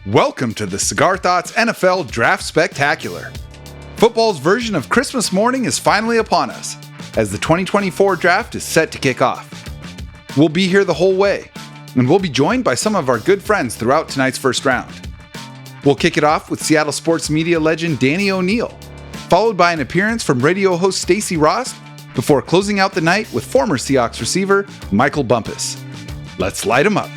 Welcome to the Cigar Thoughts NFL Draft Spectacular. Football's version of Christmas morning is finally upon us, as the 2024 draft is set to kick off. We'll be here the whole way, and we'll be joined by some of our good friends throughout tonight's first round. We'll kick it off with Seattle sports media legend Danny O'Neill, followed by an appearance from radio host Stacy Rost, before closing out the night with former Seahawks receiver Michael Bumpus. Let's light him up.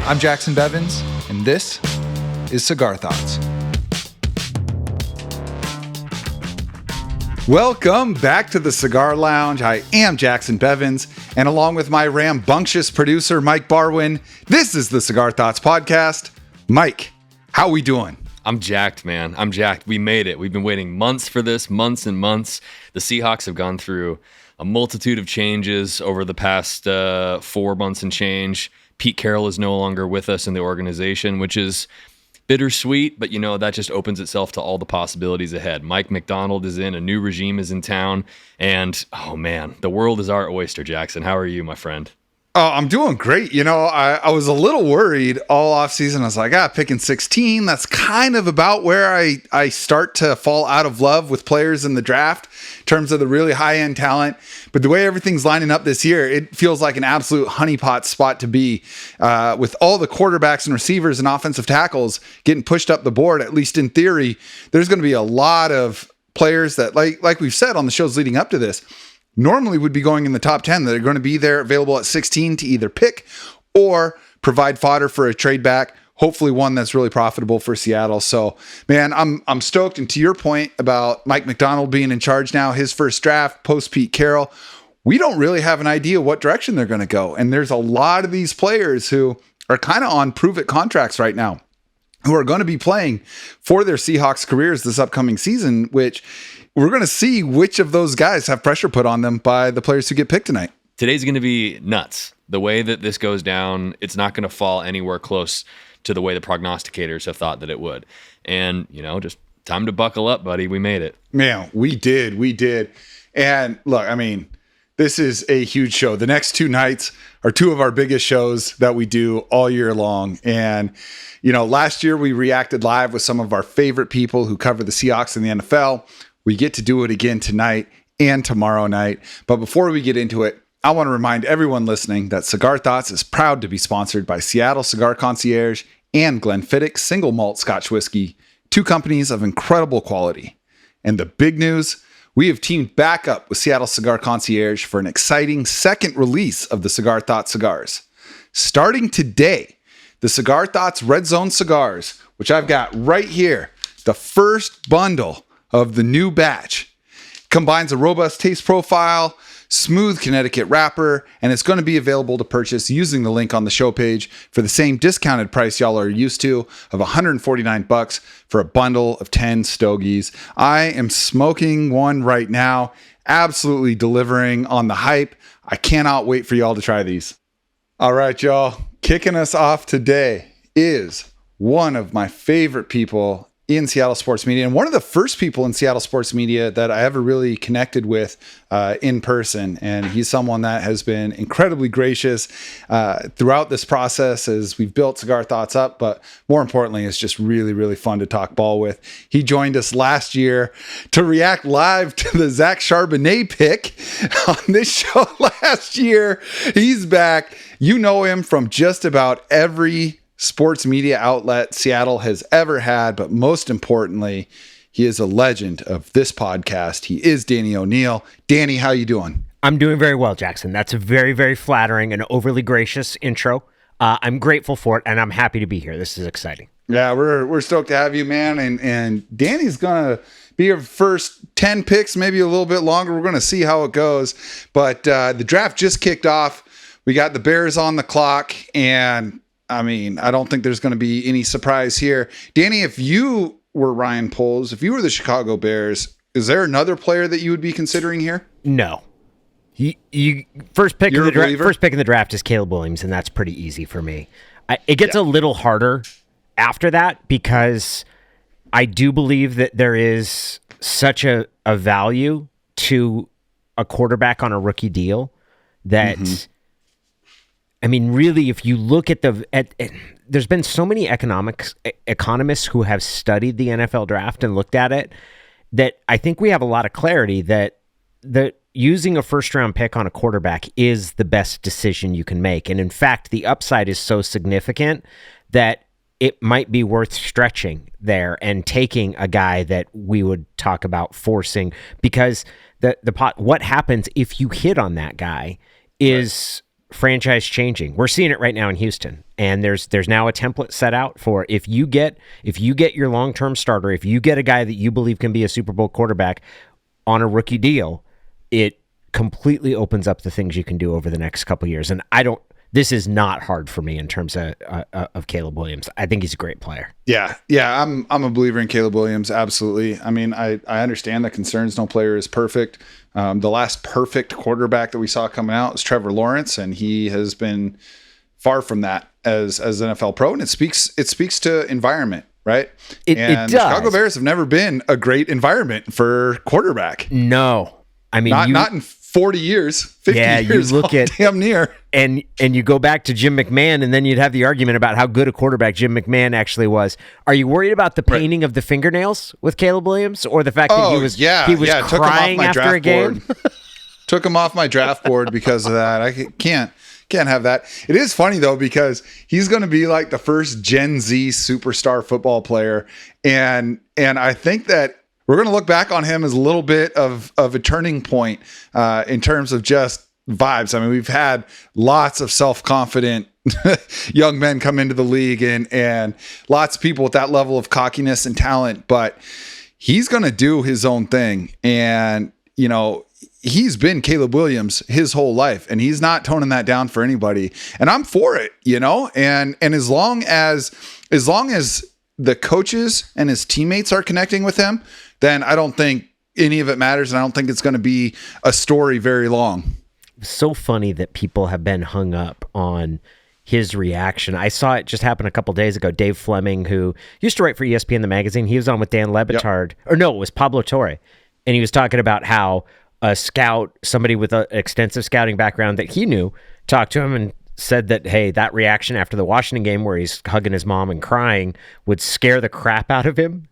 I'm Jacson Bevins, and this is Cigar Thoughts. Welcome back to the Cigar Lounge. I am Jacson Bevins, and along with my rambunctious producer, Mike Barwin, this is the Cigar Thoughts podcast. Mike, how we doing? I'm jacked, man. I'm jacked. We made it. We've been waiting months for this, months and months. The Seahawks have gone through a multitude of changes over the past 4 months and change. Pete Carroll is no longer with us in the organization, which is bittersweet, but you know, that just opens itself to all the possibilities ahead. Mike McDonald is in, a new regime is in town, and oh man, the world is our oyster, Jacson. How are you, my friend? Oh, I'm doing great. You know, I was a little worried all offseason. I was like, picking 16. That's kind of about where I start to fall out of love with players in the draft in terms of the really high-end talent. But the way everything's lining up this year, it feels like an absolute honeypot spot to be, with all the quarterbacks and receivers and offensive tackles getting pushed up the board, at least in theory. There's going to be a lot of players that, like we've said on the shows leading up to this, normally would be going in the top 10 that are going to be there available at 16 to either pick or provide fodder for a trade back, hopefully one that's really profitable for Seattle. So, man, I'm stoked. And to your point about Mike McDonald being in charge now, his first draft post Pete Carroll, we don't really have an idea what direction they're going to go. And there's a lot of these players who are kind of on prove-it contracts right now, who are going to be playing for their Seahawks careers this upcoming season, which we're going to see which of those guys have pressure put on them by the players who get picked tonight. Today's going to be nuts. The way that this goes down, it's not going to fall anywhere close to the way the prognosticators have thought that it would. And, you know, just time to buckle up, buddy. We made it. Man, we did. And look, I mean, this is a huge show. The next 2 nights are 2 of our biggest shows that we do all year long. And, you know, last year we reacted live with some of our favorite people who cover the Seahawks in the NFL. We get to do it again tonight and tomorrow night. But before we get into it, I want to remind everyone listening that Cigar Thoughts is proud to be sponsored by Seattle Cigar Concierge and Glenfiddich Single Malt Scotch Whiskey, 2 companies of incredible quality. And the big news, we have teamed back up with Seattle Cigar Concierge for an exciting second release of the Cigar Thoughts cigars. Starting today, the Cigar Thoughts Red Zone cigars, which I've got right here, the first bundle of the new batch, combines a robust taste profile, smooth Connecticut wrapper, and it's going to be available to purchase using the link on the show page for the same discounted price y'all are used to of $149 for a bundle of 10 stogies. I am smoking one right now, absolutely delivering on the hype. I cannot wait for y'all to try these. All right, y'all, kicking us off today is one of my favorite people in Seattle sports media, and one of the first people in Seattle sports media that I ever really connected with in person. And he's someone that has been incredibly gracious throughout this process as we've built Cigar Thoughts up, but more importantly, it's just really, really fun to talk ball with. He joined us last year to react live to the Zach Charbonnet pick on this show last year. He's back. You know him from just about every sports media outlet Seattle has ever had, but most importantly, he is a legend of this podcast. He is Danny O'Neill. Danny, how you doing? I'm doing very well, Jacson. That's a very, very flattering and overly gracious intro. I'm grateful for it, and I'm happy to be here. This is exciting. Yeah, we're stoked to have you, man. And Danny's gonna be your first 10 picks, maybe a little bit longer. We're gonna see how it goes. But the draft just kicked off. We got the Bears on the clock, and I mean, I don't think there's going to be any surprise here. Danny, if you were Ryan Poles, if you were the Chicago Bears, is there another player that you would be considering here? No. You first pick in the draft is Caleb Williams, and that's pretty easy for me. It gets a little harder after that because I do believe that there is such a value to a quarterback on a rookie deal that, I mean, really, if you look at there's been so many economists who have studied the NFL draft and looked at it that I think we have a lot of clarity that using a first round pick on a quarterback is the best decision you can make. And in fact, the upside is so significant that it might be worth stretching there and taking a guy that we would talk about forcing, because what happens if you hit on that guy is franchise changing. We're seeing it right now in Houston, and there's now a template set out for if you get your long-term starter, if you get a guy that you believe can be a Super Bowl quarterback on a rookie deal, it completely opens up the things you can do over the next couple of years. And this is not hard for me in terms of Caleb Williams. I think he's a great player. Yeah. I'm a believer in Caleb Williams. Absolutely. I mean, I understand the concerns. No player is perfect. The last perfect quarterback that we saw coming out was Trevor Lawrence, and he has been far from that as an NFL pro. And it speaks to environment, right? It does. The Chicago Bears have never been a great environment for quarterback. No, I mean, not in 40 years, 50 years. You look at damn near. And you go back to Jim McMahon, and then you'd have the argument about how good a quarterback Jim McMahon actually was. Are you worried about the painting of the fingernails with Caleb Williams, or the fact that he was crying after a game? Took him off my draft board because of that. I can't have that. It is funny though, because he's going to be like the first Gen Z superstar football player, and I think that we're going to look back on him as a little bit of a turning point in terms of just vibes. I mean, we've had lots of self-confident young men come into the league and lots of people with that level of cockiness and talent, but he's going to do his own thing. And, you know, he's been Caleb Williams his whole life, and he's not toning that down for anybody. And I'm for it, you know, and as long as the coaches and his teammates are connecting with him, then I don't think any of it matters. And I don't think it's going to be a story very long. So funny that people have been hung up on his reaction. I saw it just happen a couple days ago. Dave Fleming, who used to write for ESPN, the magazine, he was on with Dan Lebitard, or no, it was Pablo Torre. And he was talking about how a scout, somebody with an extensive scouting background that he knew, talked to him and said that, hey, that reaction after the Washington game where he's hugging his mom and crying would scare the crap out of him.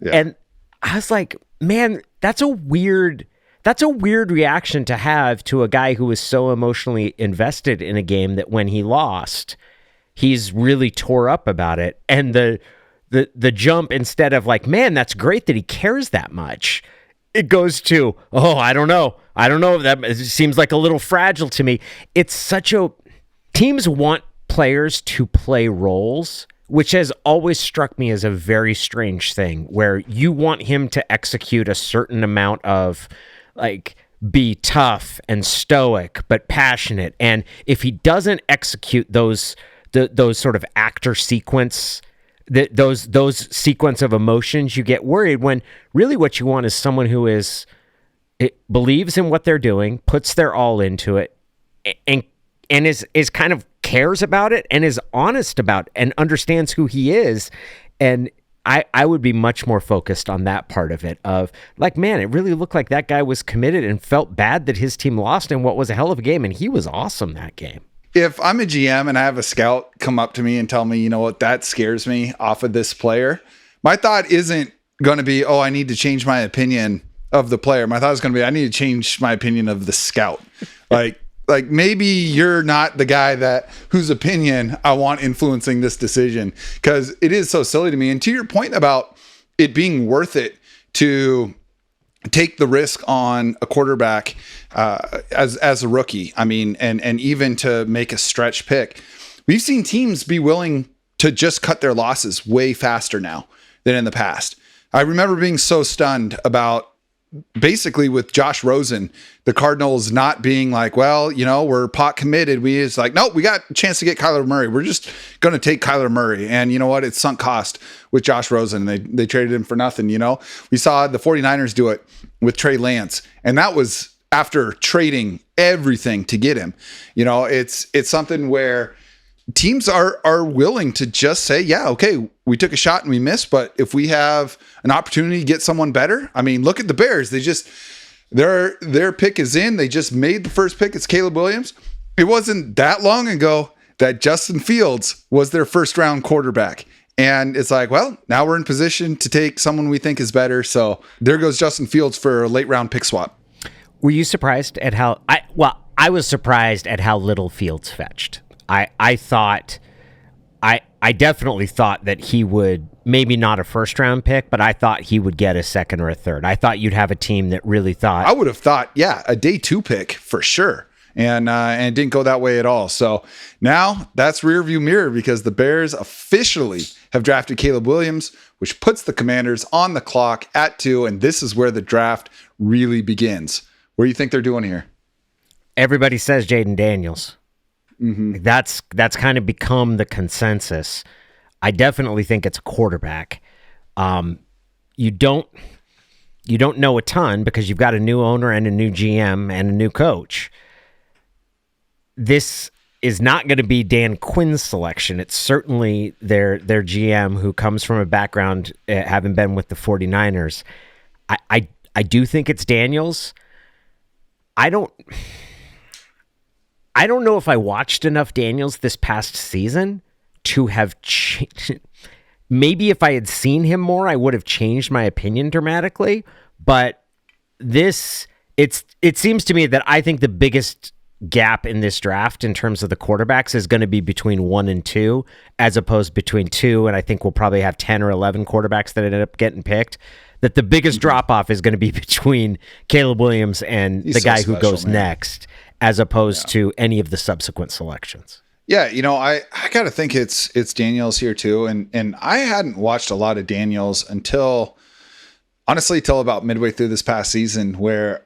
Yeah. And I was like, man, that's a weird reaction to have to a guy who was so emotionally invested in a game that when he lost, he's really tore up about it. And the jump, instead of like, man, that's great that he cares that much, it goes to, oh, I don't know. That seems like a little fragile to me. It's teams want players to play roles, which has always struck me as a very strange thing, where you want him to execute a certain amount of, like, be tough and stoic but passionate. And if he doesn't execute those sort of actor sequence, those sequence of emotions, you get worried, when really what you want is someone who believes in what they're doing, puts their all into it, and is kind of cares about it and is honest about it and understands who he is. And I would be much more focused on that part of it, of like, man, it really looked like that guy was committed and felt bad that his team lost in what was a hell of a game. And he was awesome that game. If I'm a GM and I have a scout come up to me and tell me, you know what, that scares me off of this player, my thought isn't going to be, oh, I need to change my opinion of the player. My thought is going to be, I need to change my opinion of the scout. Like maybe you're not the guy whose opinion I want influencing this decision, because it is so silly to me. And to your point about it being worth it to take the risk on a quarterback as a rookie, I mean, and even to make a stretch pick, we've seen teams be willing to just cut their losses way faster now than in the past. I remember being so stunned about, basically with Josh Rosen, the Cardinals not being like, well, you know, we're pot committed. It's like, nope, we got a chance to get Kyler Murray. We're just going to take Kyler Murray. And you know what? It's sunk cost with Josh Rosen. They traded him for nothing. You know, we saw the 49ers do it with Trey Lance, and that was after trading everything to get him. You know, it's something where teams are willing to just say, yeah, okay, we took a shot and we missed, but if we have an opportunity to get someone better, I mean, look at the Bears. They just their pick is in. They just made the first pick. It's Caleb Williams. It wasn't that long ago that Justin Fields was their first round quarterback. And it's like, well, now we're in position to take someone we think is better. So there goes Justin Fields for a late round pick swap. Were you surprised at how I was surprised at how little Fields fetched. I thought I definitely thought that he would, maybe not a first round pick, but I thought he would get a second or a third. I thought you'd have a team that really thought. I would have thought, yeah, a day 2 pick for sure. And it didn't go that way at all. So now that's rearview mirror, because the Bears officially have drafted Caleb Williams, which puts the Commanders on the clock at 2. And this is where the draft really begins. What do you think they're doing here? Everybody says Jaden Daniels. Mm-hmm. That's kind of become the consensus. I definitely think it's a quarterback. You don't know a ton because you've got a new owner and a new GM and a new coach. This is not going to be Dan Quinn's selection. It's certainly their GM, who comes from a background having been with the 49ers. I do think it's Daniels. I don't know if I watched enough Daniels this past season to have changed. Maybe if I had seen him more, I would have changed my opinion dramatically. But it seems to me that I think the biggest gap in this draft in terms of the quarterbacks is going to be between 1 and 2, as opposed between 2. And I think we'll probably have 10 or 11 quarterbacks that ended up getting picked. That the biggest drop off is going to be between Caleb Williams and the guy who goes next, as opposed to any of the subsequent selections. Yeah, I got to think it's Daniels here too. And I hadn't watched a lot of Daniels until about midway through this past season, where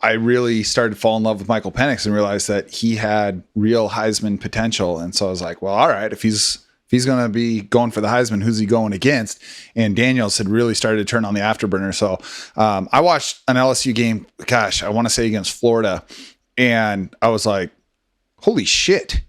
I really started to fall in love with Michael Penix and realized that he had real Heisman potential. And so I was like, well, all right, if he's going to be going for the Heisman, who's he going against? And Daniels had really started to turn on the afterburner. So I watched an LSU game, gosh, I want to say against Florida. And I was like, holy shit.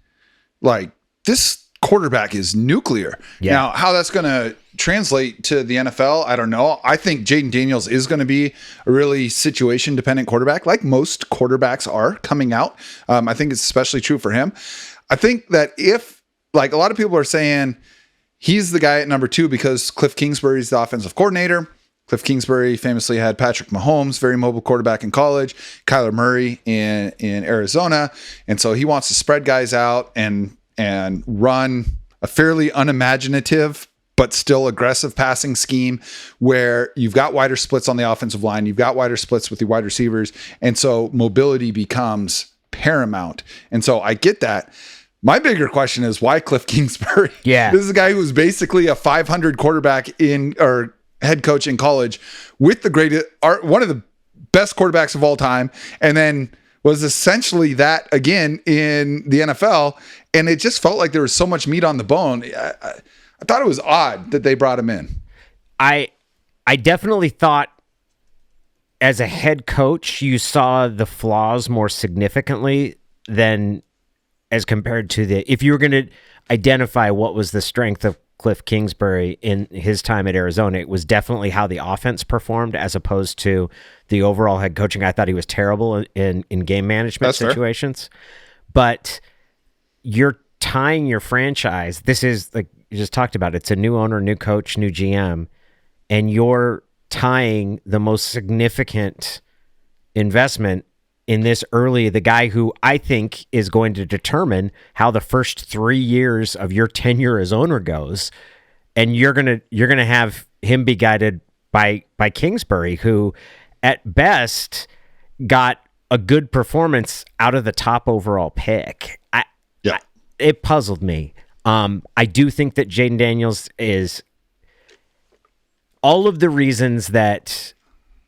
Like, this quarterback is nuclear. Yeah. Now, how that's going to translate to the NFL, I don't know. I think Jaden Daniels is going to be a really situation-dependent quarterback, like most quarterbacks are coming out. I think it's especially true for him. I think that if, like, a lot of people are saying he's the guy at number 2 because Cliff Kingsbury is the offensive coordinator. Cliff Kingsbury famously had Patrick Mahomes, very mobile quarterback in college, Kyler Murray in Arizona. And so he wants to spread guys out and run a fairly unimaginative but still aggressive passing scheme where you've got wider splits on the offensive line. You've got wider splits with the wide receivers. And so mobility becomes paramount. And so I get that. My bigger question is, why Cliff Kingsbury? Yeah. This is a guy who's basically a 500 quarterback or head coach in college with the greatest, one of the best quarterbacks of all time. And then was essentially that again in the NFL. And it just felt like there was so much meat on the bone. I thought it was odd that they brought him in. I definitely thought as a head coach, you saw the flaws more significantly than as compared to if you were going to identify what was the strength of Cliff Kingsbury in his time at Arizona, it was definitely how the offense performed as opposed to the overall head coaching. I thought he was terrible in game management situations. Fair. But you're tying your franchise. This is, like you just talked about, it's a new owner, new coach, new GM, and you're tying the most significant investment in this early, the guy who I think is going to determine how the first 3 years of your tenure as owner goes. And you're gonna have him be guided by Kingsbury, who at best got a good performance out of the top overall pick. It puzzled me. I do think that Jaden Daniels is all of the reasons that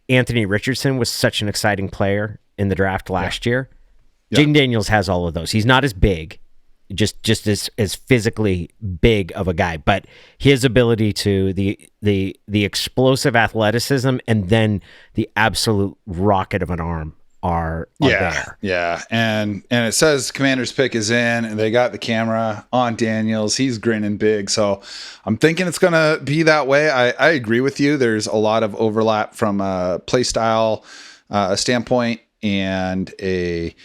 Anthony Richardson was such an exciting player in the draft last year. Jaden Daniels has all of those. He's not as big, just as physically big of a guy, but his ability to the explosive athleticism and then the absolute rocket of an arm are Yeah, there. yeah, and it says Commander's pick is in, and they got the camera on Daniels. He's grinning big, so I'm thinking it's gonna be that way. I agree with you. There's a lot of overlap from a play style standpoint and a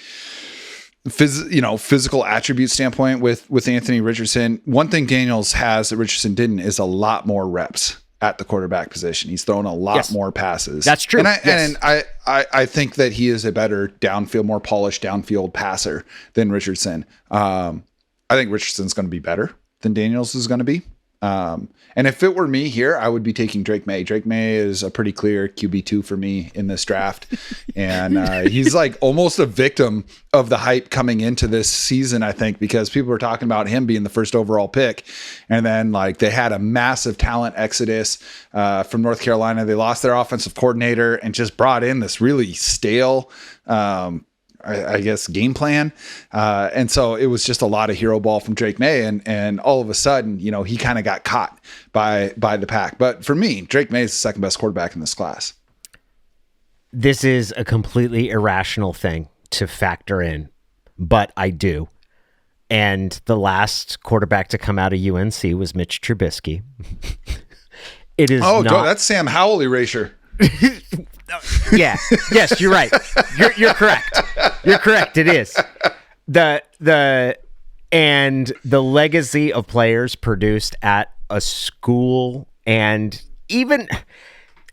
physical attribute standpoint with Anthony Richardson. One thing Daniels has that Richardson didn't is a lot more reps at the quarterback position. He's thrown a lot more passes. That's true. And I think that he is a better downfield, more polished downfield passer than Richardson. I think Richardson's going to be better than Daniels is going to be. And if it were me here, I would be taking Drake May. Drake May is a pretty clear QB2 for me in this draft. And he's like almost a victim of the hype coming into this season, I think, because people were talking about him being the first overall pick. And then like they had a massive talent exodus from North Carolina. They lost their offensive coordinator and just brought in this really stale I guess game plan. And so it was just a lot of hero ball from Drake May. And all of a sudden, he kind of got caught by the pack. But for me, Drake May is the second best quarterback in this class. This is a completely irrational thing to factor in, but I do. And the last quarterback to come out of UNC was Mitch Trubisky. It is that's Sam Howell erasure. Yeah. Yes, you're right. You're correct. You're correct. It is. The legacy of players produced at a school, and even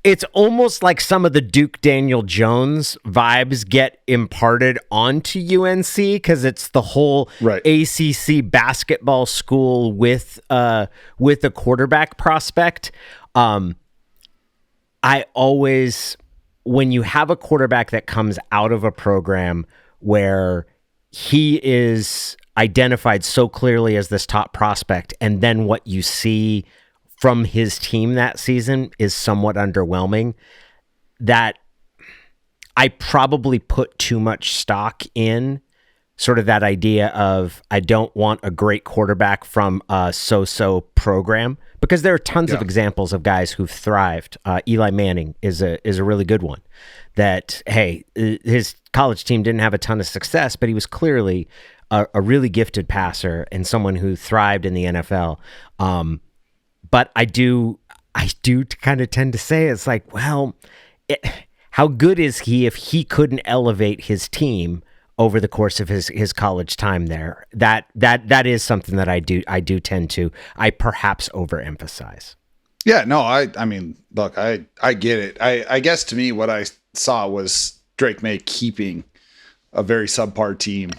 it's almost like some of the Duke Daniel Jones vibes get imparted onto UNC because it's the whole ACC basketball school with a quarterback prospect. I always, when you have a quarterback that comes out of a program where he is identified so clearly as this top prospect, and then what you see from his team that season is somewhat underwhelming, that I probably put too much stock in sort of that idea of I don't want a great quarterback from a so-so program, because there are tons of examples of guys who've thrived. Eli Manning is a really good one. That, hey, his college team didn't have a ton of success, but he was clearly a really gifted passer and someone who thrived in the NFL. But I do kind of tend to say it's like, well, how good is he if he couldn't elevate his team over the course of his college time there? That is something that I do tend to perhaps overemphasize. Yeah, no, I mean, look, I get it. I guess to me what I saw was Drake May keeping a very subpar team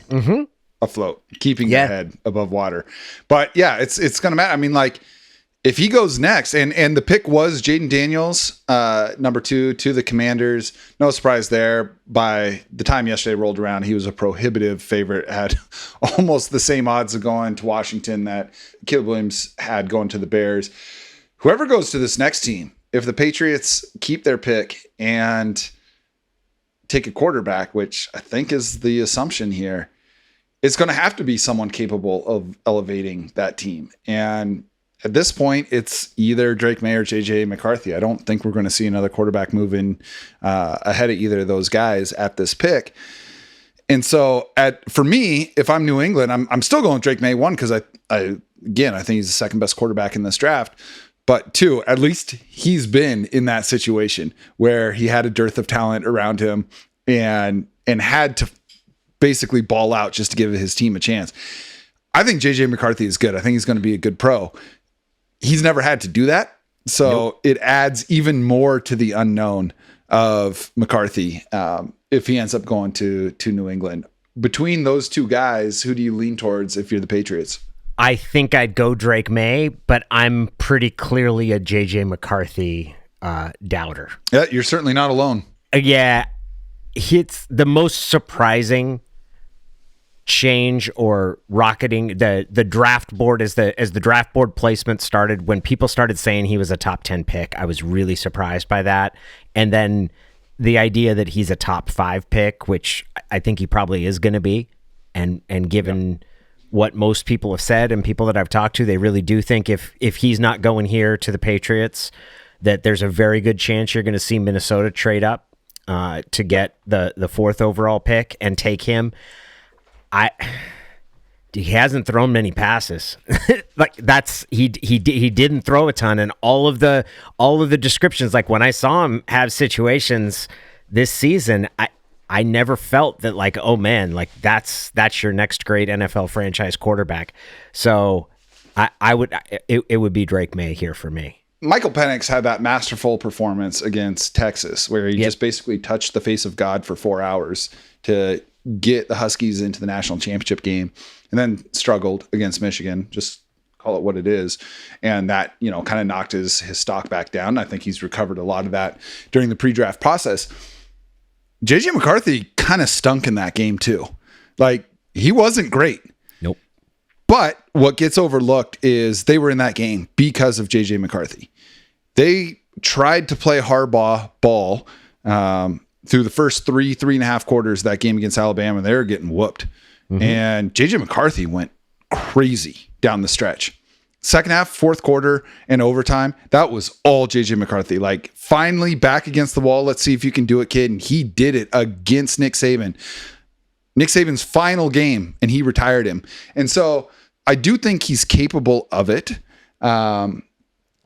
afloat, keeping their head above water. But yeah, it's going to matter. I mean, like, if he goes next, and the pick was Jaden Daniels, number 2 to the Commanders, no surprise there. By the time yesterday rolled around, he was a prohibitive favorite, had almost the same odds of going to Washington that Caleb Williams had going to the Bears. Whoever goes to this next team, if the Patriots keep their pick and take a quarterback, which I think is the assumption here, it's going to have to be someone capable of elevating that team. And at this point, it's either Drake May or JJ McCarthy. I don't think we're going to see another quarterback moving ahead of either of those guys at this pick. And so for me, if I'm New England, I'm still going Drake May, one, because I think he's the second best quarterback in this draft. But 2, at least he's been in that situation where he had a dearth of talent around him and had to basically ball out just to give his team a chance. I think JJ McCarthy is good. I think he's going to be a good pro. He's never had to do that. So It adds even more to the unknown of McCarthy if he ends up going to New England. Between those two guys, who do you lean towards if you're the Patriots? I think I'd go Drake May, but I'm pretty clearly a JJ McCarthy doubter. Yeah, you're certainly not alone. Yeah, it's the most surprising change or rocketing the draft board as the draft board placement started. When people started saying he was a top 10 pick, I was really surprised by that. And then the idea that he's a top 5 pick, which I think he probably is going to be, and given what most people have said and people that I've talked to, they really do think if he's not going here to the Patriots, that there's a very good chance you're going to see Minnesota trade up to get the fourth overall pick and take him. He hasn't thrown many passes. He didn't throw a ton, and all of the descriptions, like when I saw him have situations this season, I never felt that like, oh man, like that's your next great NFL franchise quarterback. So it would be Drake May here for me. Michael Penix had that masterful performance against Texas where he just basically touched the face of God for 4 hours to get the Huskies into the national championship game, and then struggled against Michigan. Just call it what it is. And that, kind of knocked his stock back down. I think he's recovered a lot of that during the pre-draft process. JJ McCarthy kind of stunk in that game too. Like, he wasn't great. Nope. But what gets overlooked is they were in that game because of JJ McCarthy. They tried to play hardball ball through the first three and a half quarters of that game against Alabama. They were getting whooped. Mm-hmm. And JJ McCarthy went crazy down the stretch. Second half, fourth quarter, and overtime, that was all JJ McCarthy. Like, finally back against the wall. Let's see if you can do it, kid. And he did it against Nick Saban. Nick Saban's final game, and he retired him. And so I do think he's capable of it.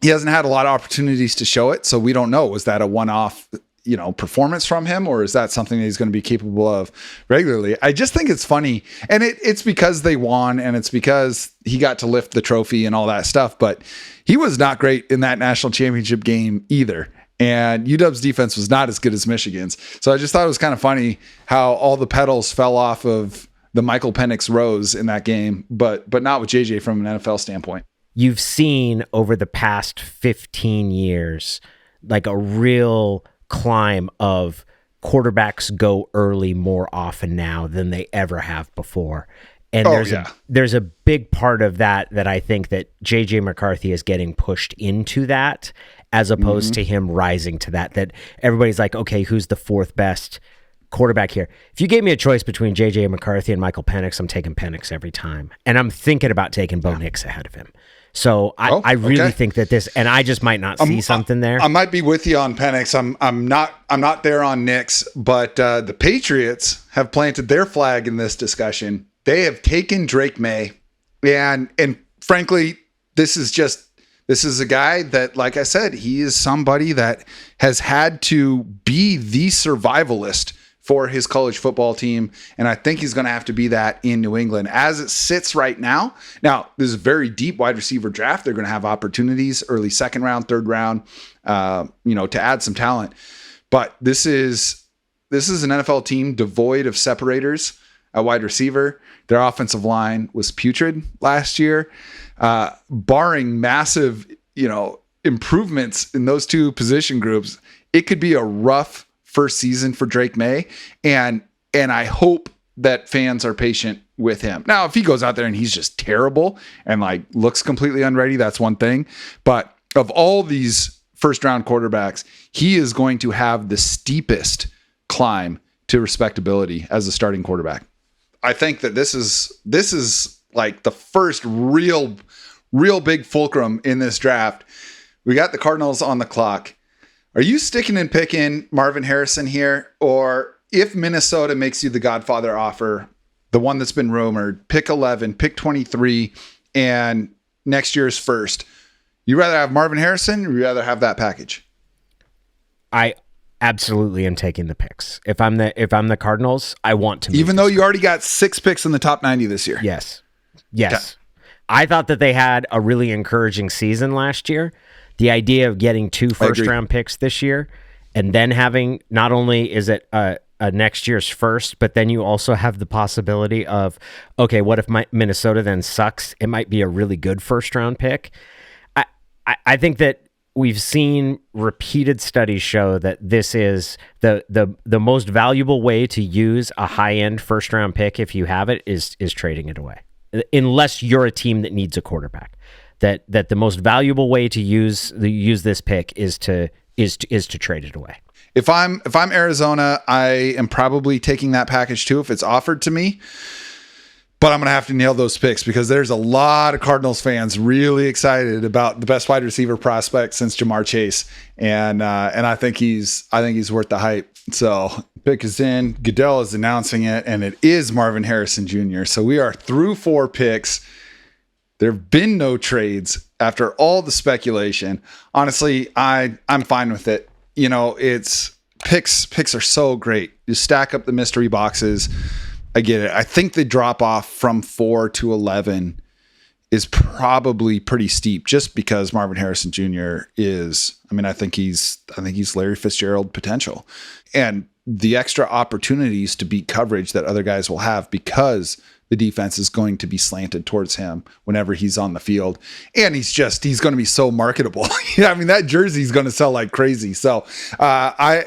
He hasn't had a lot of opportunities to show it, so we don't know. Was that a one-off performance from him, or is that something that he's going to be capable of regularly? I just think it's funny, and it's because they won, and it's because he got to lift the trophy and all that stuff, but he was not great in that national championship game either, and UW's defense was not as good as Michigan's. So I just thought it was kind of funny how all the petals fell off of the Michael Penix rose in that game, but not with JJ from an NFL standpoint. You've seen over the past 15 years, like a real climb of quarterbacks go early more often now than they ever have before. And there's a big part of that I think that JJ McCarthy is getting pushed into that, as opposed to him rising to that everybody's like, okay, who's the fourth best quarterback here? If you gave me a choice between JJ McCarthy and Michael Penix, I'm taking Penix every time. And I'm thinking about taking Bo Nix ahead of him. So I really think that this, and I just might not see something there. I might be with you on Penix. I'm not there on Nix, but the Patriots have planted their flag in this discussion. They have taken Drake May, and frankly, this is a guy that, like I said, he is somebody that has had to be the survivalist for his college football team. And I think he's going to have to be that in New England as it sits right now. Now, this is a very deep wide receiver draft. They're going to have opportunities early second round, third round, to add some talent. But this is an NFL team devoid of separators at wide receiver. Their offensive line was putrid last year, barring massive, improvements in those two position groups. It could be a rough first season for Drake May, and I hope that fans are patient with him. Now, if he goes out there and he's just terrible and like looks completely unready, that's one thing. But of all these first round quarterbacks, he is going to have the steepest climb to respectability as a starting quarterback. I think that this is like the first real big fulcrum in this draft. We got the Cardinals on the clock. Are you sticking and picking Marvin Harrison here? Or if Minnesota makes you the Godfather offer, the one that's been rumored, pick 11, pick 23, and next year's first, you rather have Marvin Harrison or you rather have that package? I absolutely am taking the picks. If I'm the Cardinals, I want to. Even though you already got 6 picks in the top 90 this year. Yes. Okay. I thought that they had a really encouraging season last year. The idea of getting 2 first-round picks this year, and then having, not only is it a next year's first, but then you also have the possibility of, okay, what if Minnesota then sucks? It might be a really good first-round pick. I think that we've seen repeated studies show that this is the most valuable way to use a high-end first-round pick, if you have it, is trading it away, unless you're a team that needs a quarterback. That the most valuable way to use this pick is to trade it away. If I'm Arizona, I am probably taking that package too if it's offered to me. But I'm going to have to nail those picks because there's a lot of Cardinals fans really excited about the best wide receiver prospect since Jamar Chase. And I think he's worth the hype. So pick is in. Goodell is announcing it, and it is Marvin Harrison Jr. So we are through 4 picks. There have been no trades after all the speculation. Honestly, I'm fine with it. You know, it's picks are so great. You stack up the mystery boxes. I get it. I think the drop off from 4 to 11 is probably pretty steep just because Marvin Harrison Jr. is, I think he's Larry Fitzgerald potential, and the extra opportunities to beat coverage that other guys will have because the defense is going to be slanted towards him whenever he's on the field. And he's going to be so marketable. That jersey is going to sell like crazy. So I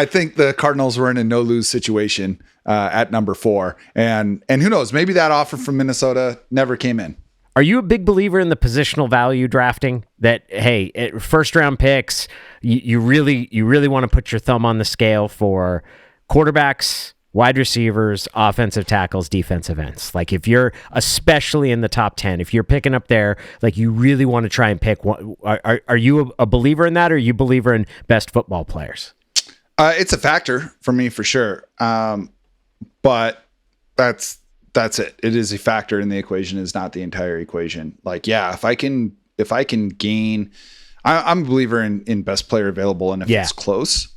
think the Cardinals were in a no lose situation at number 4. And who knows, maybe that offer from Minnesota never came in. Are you a big believer in the positional value drafting? That, hey, first round picks, you really want to put your thumb on the scale for quarterbacks, wide receivers, offensive tackles, defensive ends. Like if you're especially in the top 10, if you're picking up there, like you really want to try and pick one. Are you a believer in that, or are you a believer in best football players? It's a factor for me for sure. But that's it. It is a factor in the equation, is not the entire equation. Like, yeah, if I can gain, I'm a believer in best player available. And if it's close,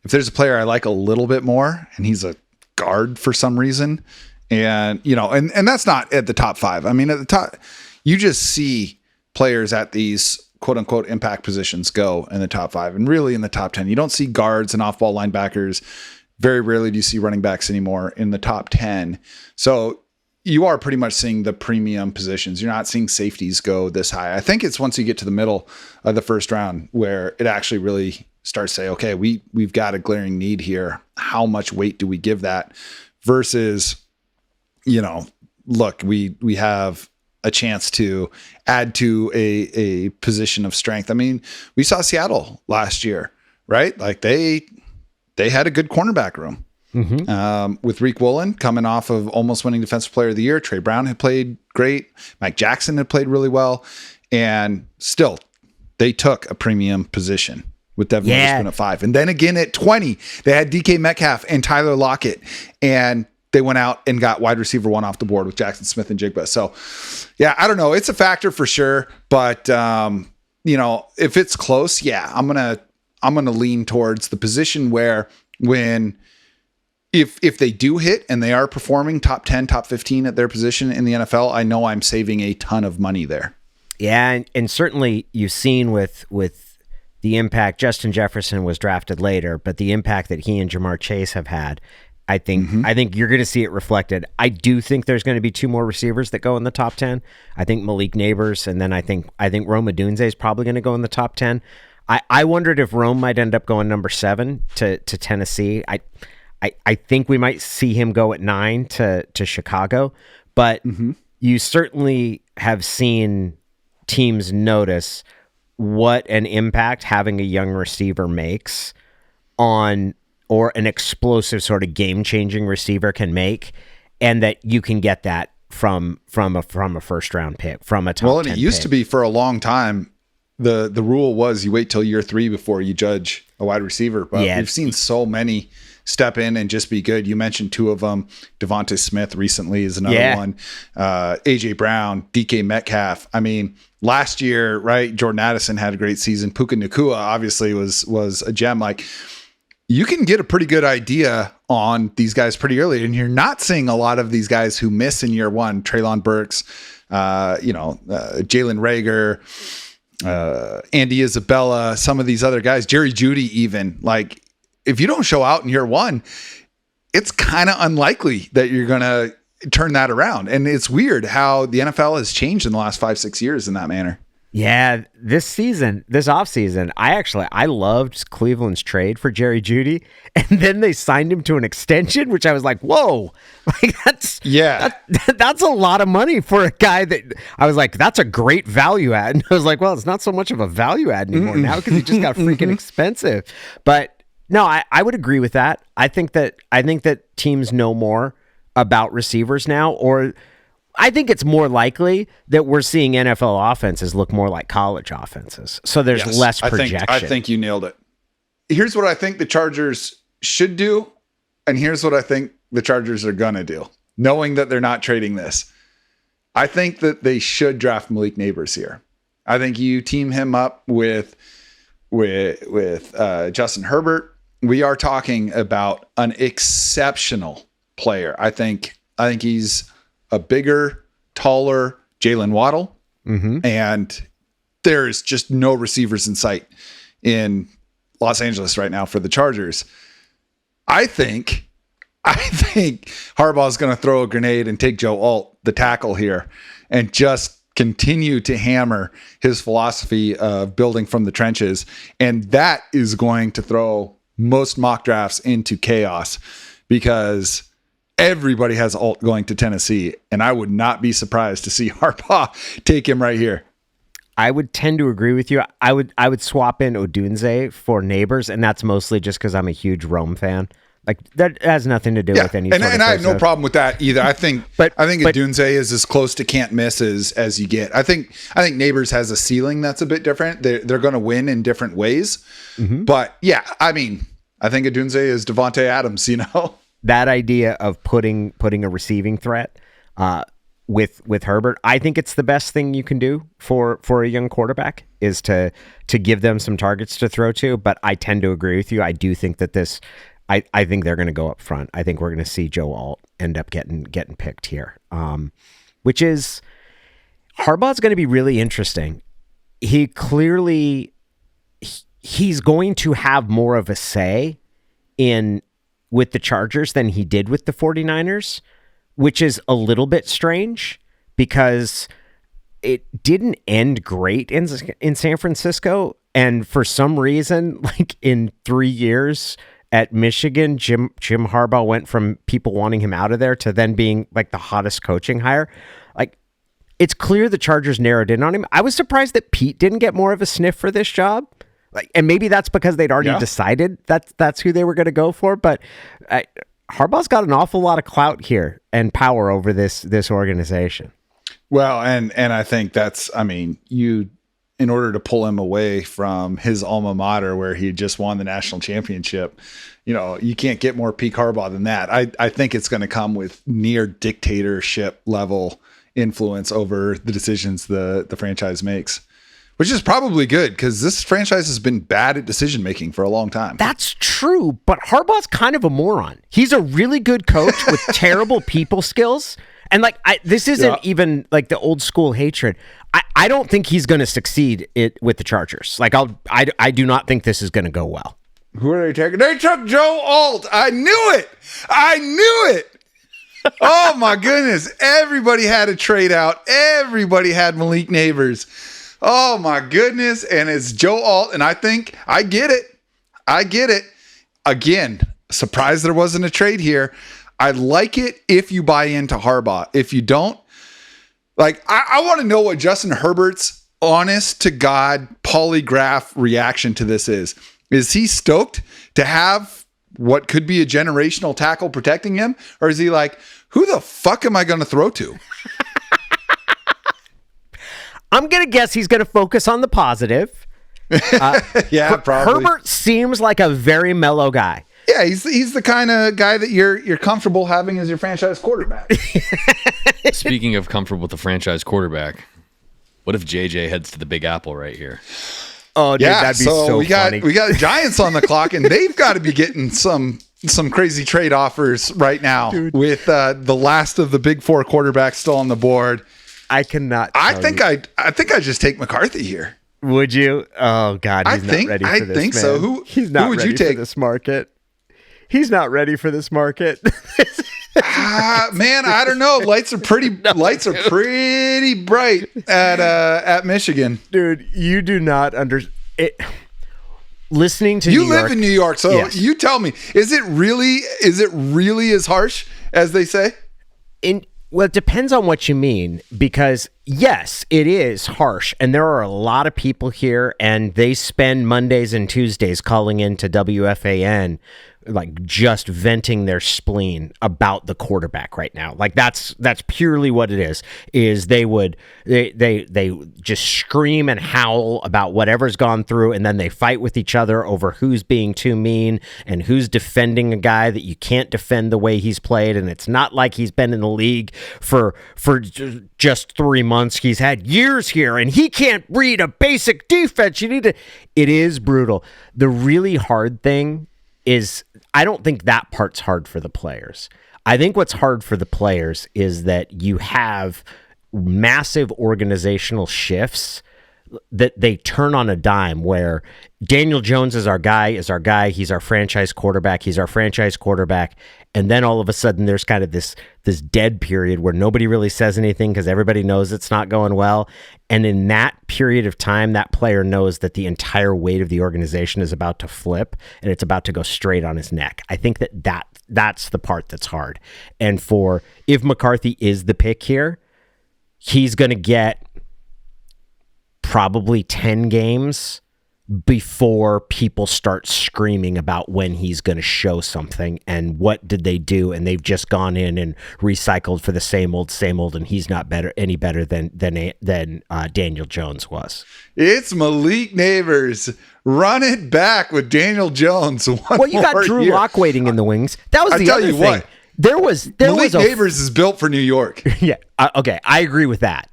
if there's a player I like a little bit more and he's a guard for some reason, and and that's not at the top 5. At the top, you just see players at these quote unquote impact positions go in the top 5, and really in the top 10. You don't see guards and off ball linebackers. Very rarely do you see running backs anymore in the top 10. So you are pretty much seeing the premium positions. You're not seeing safeties go this high. I think it's once you get to the middle of the first round where it actually really starts to say, okay, we've got a glaring need here. How much weight do we give that versus, look, we have a chance to add to a position of strength. We saw Seattle last year, right? Like they had a good cornerback room. Mm-hmm. With Reek Woolen coming off of almost winning Defensive Player of the Year. Trey Brown had played great. Mike Jackson had played really well. And still, they took a premium position with Devin Witherspoon at 5. And then again at 20, they had DK Metcalf and Tyler Lockett. And they went out and got wide receiver 1 off the board with Jackson Smith and Jigba. So, yeah, I don't know. It's a factor for sure. But, if it's close, I'm going to lean towards the position where if they do hit and they are performing top 10, top 15 at their position in the NFL, I know I'm saving a ton of money there. Yeah, and certainly you've seen with the impact. Justin Jefferson was drafted later, but the impact that he and Jamar Chase have had, I think you're going to see it reflected. I do think there's going to be 2 more receivers that go in the top 10. I think Malik Neighbors, and then I think Rome Odunze is probably going to go in the top 10. I wondered if Rome might end up going number 7 to Tennessee. I think we might see him go at 9 to Chicago, but you certainly have seen teams notice what an impact having a young receiver makes on, or an explosive sort of game-changing receiver can make, and that you can get that from a first-round pick, from a top 10 Well, and it used to be for a long time, the rule was you wait till year 3 before you judge a wide receiver, but we've seen so many step in and just be good. You mentioned 2 of them. Devonta Smith recently is another one. AJ Brown, DK Metcalf. Last year, right? Jordan Addison had a great season. Puka Nacua obviously was a gem. Like, you can get a pretty good idea on these guys pretty early, and you're not seeing a lot of these guys who miss in year 1. Treylon Burks, Jalen Reagor, Andy Isabella, some of these other guys, Jerry Jeudy even. Like, if you don't show out in year 1, it's kind of unlikely that you're going to turn that around. And it's weird how the NFL has changed in the last 5-6 years in that manner. Yeah, this offseason, I loved Cleveland's trade for Jerry Jeudy, and then they signed him to an extension, which I was like, whoa, like that's a lot of money for a guy that I was like, that's a great value add. And I was like, well, it's not so much of a value add anymore now because he just got freaking expensive. But no, I would agree with that. I think that teams know more about receivers now, or I think it's more likely that we're seeing NFL offenses look more like college offenses. So there's less projection. I think you nailed it. Here's what I think the Chargers should do, and here's what I think the Chargers are going to do, knowing that they're not trading this. I think that they should draft Malik Neighbors here. I think you team him up with Justin Herbert. We are talking about an exceptional player. I think he's a bigger, taller Jalen Waddle, and there's just no receivers in sight in Los Angeles right now for the Chargers. I think Harbaugh is going to throw a grenade and take Joe Alt, the tackle here, and just continue to hammer his philosophy of building from the trenches. And that is going to throw most mock drafts into chaos because everybody has Alt going to Tennessee. And I would not be surprised to see Harbaugh take him right here. I would tend to agree with you. I would swap in Odunze for Neighbors, and that's mostly just because I'm a huge Rome fan. Like, that has nothing to do with any. And I have no problem with that either. I think Odunze is as close to can't miss as you get. I think Neighbors has a ceiling that's a bit different. They're going to win in different ways. But yeah, I mean, I think Odunze is Devontae Adams. You know, that idea of putting a receiving threat with Herbert, I think it's the best thing you can do for a young quarterback is to give them some targets to throw to. But I tend to agree with you. I do think that this. I think they're going to go up front. I think we're going to see Joe Alt end up getting picked here, which is Harbaugh's going to be really interesting. He clearly he's going to have more of a say with the Chargers than he did with the 49ers, which is a little bit strange because it didn't end great in San Francisco, and for some reason, like in 3 years at Michigan, Jim Harbaugh went from people wanting him out of there to then being like the hottest coaching hire. Like, it's clear the Chargers narrowed in on him. I was surprised that Pete didn't get more of a sniff for this job. Like, and maybe that's because they'd already decided that's who they were going to go for. But Harbaugh's got an awful lot of clout here and power over this organization. Well, and I think in order to pull him away from his alma mater where he just won the national championship, you can't get more peak Harbaugh than that. I think it's going to come with near dictatorship level influence over the decisions the franchise makes, which is probably good because this franchise has been bad at decision making for a long time. That's true, but Harbaugh's kind of a moron. He's a really good coach with terrible people skills. And this isn't even like the old school hatred. I don't think he's going to succeed with the Chargers. Like, I do not think this is going to go well. Who are they taking? They took Joe Alt. I knew it. Oh my goodness. Everybody had a trade out. Everybody had Malik Neighbors. Oh my goodness. And it's Joe Alt. And I think I get it. Again, surprised there wasn't a trade here. I like it if you buy into Harbaugh. If you don't, I want to know what Justin Herbert's honest to God polygraph reaction to this is. Is he stoked to have what could be a generational tackle protecting him? Or is he like, who the fuck am I going to throw to? I'm going to guess he's going to focus on the positive. Yeah, probably. Herbert seems like a very mellow guy. Yeah, he's the kind of guy that you're comfortable having as your franchise quarterback. Speaking of comfortable with the franchise quarterback, what if JJ heads to the Big Apple right here? Oh, dude, that'd be so funny. We got Giants on the clock, and they've got to be getting some crazy trade offers right now, dude, with the last of the Big Four quarterbacks still on the board. I cannot. I think I just take McCarthy here. Would you? Oh God, he's not ready for this. I think so. Who would ready you take for this market? He's not ready for this market. Man, I don't know. Lights are pretty bright at Michigan. Dude, you do not understand. Listening to you live in New York, so yes. You tell me, is it really as harsh as they say? Well, it depends on what you mean, because Yes, it is harsh. And there are a lot of people here, and they spend Mondays and Tuesdays calling into WFAN, like just venting their spleen about the quarterback right now. Like that's purely what it is they just scream and howl about whatever's gone through, and then they fight with each other over who's being too mean and who's defending a guy that you can't defend the way he's played. And it's not like he's been in the league for just 3 months. He's had years here and he can't read a basic defense. It is brutal. The really hard thing is, I don't think that part's hard for the players. I think what's hard for the players is that you have massive organizational shifts that they turn on a dime, where Daniel Jones is our guy, he's our franchise quarterback, and then all of a sudden there's kind of this dead period where nobody really says anything because everybody knows it's not going well. And in that period of time, that player knows that the entire weight of the organization is about to flip and it's about to go straight on his neck. I think that's the part that's hard. And if McCarthy is the pick here, he's going to get probably 10 games before people start screaming about when he's going to show something and what did they do, and they've just gone in and recycled for the same old, and he's not any better than Daniel Jones was. It's Malik Neighbors. Run it back with Daniel Jones. Well, you got Drew Lock waiting in the wings. That was the other thing. What, Malik Neighbors is built for New York. Yeah. Okay. I agree with that.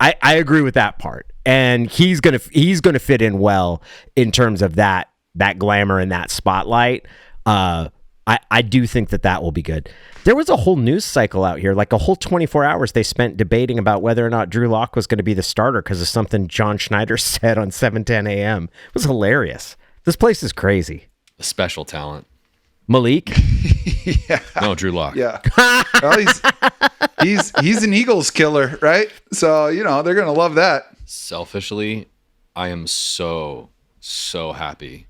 I agree with that part. And he's gonna fit in well in terms of that glamour and that spotlight. I do think that will be good. There was a whole news cycle out here, like a whole 24 hours they spent debating about whether or not Drew Lock was going to be the starter because of something John Schneider said on 710 AM. It was hilarious. This place is crazy. A special talent. Malik? Yeah. No, Drew Lock. Yeah. Well, he's an Eagles killer, right? So, they're going to love that. Selfishly, I am so happy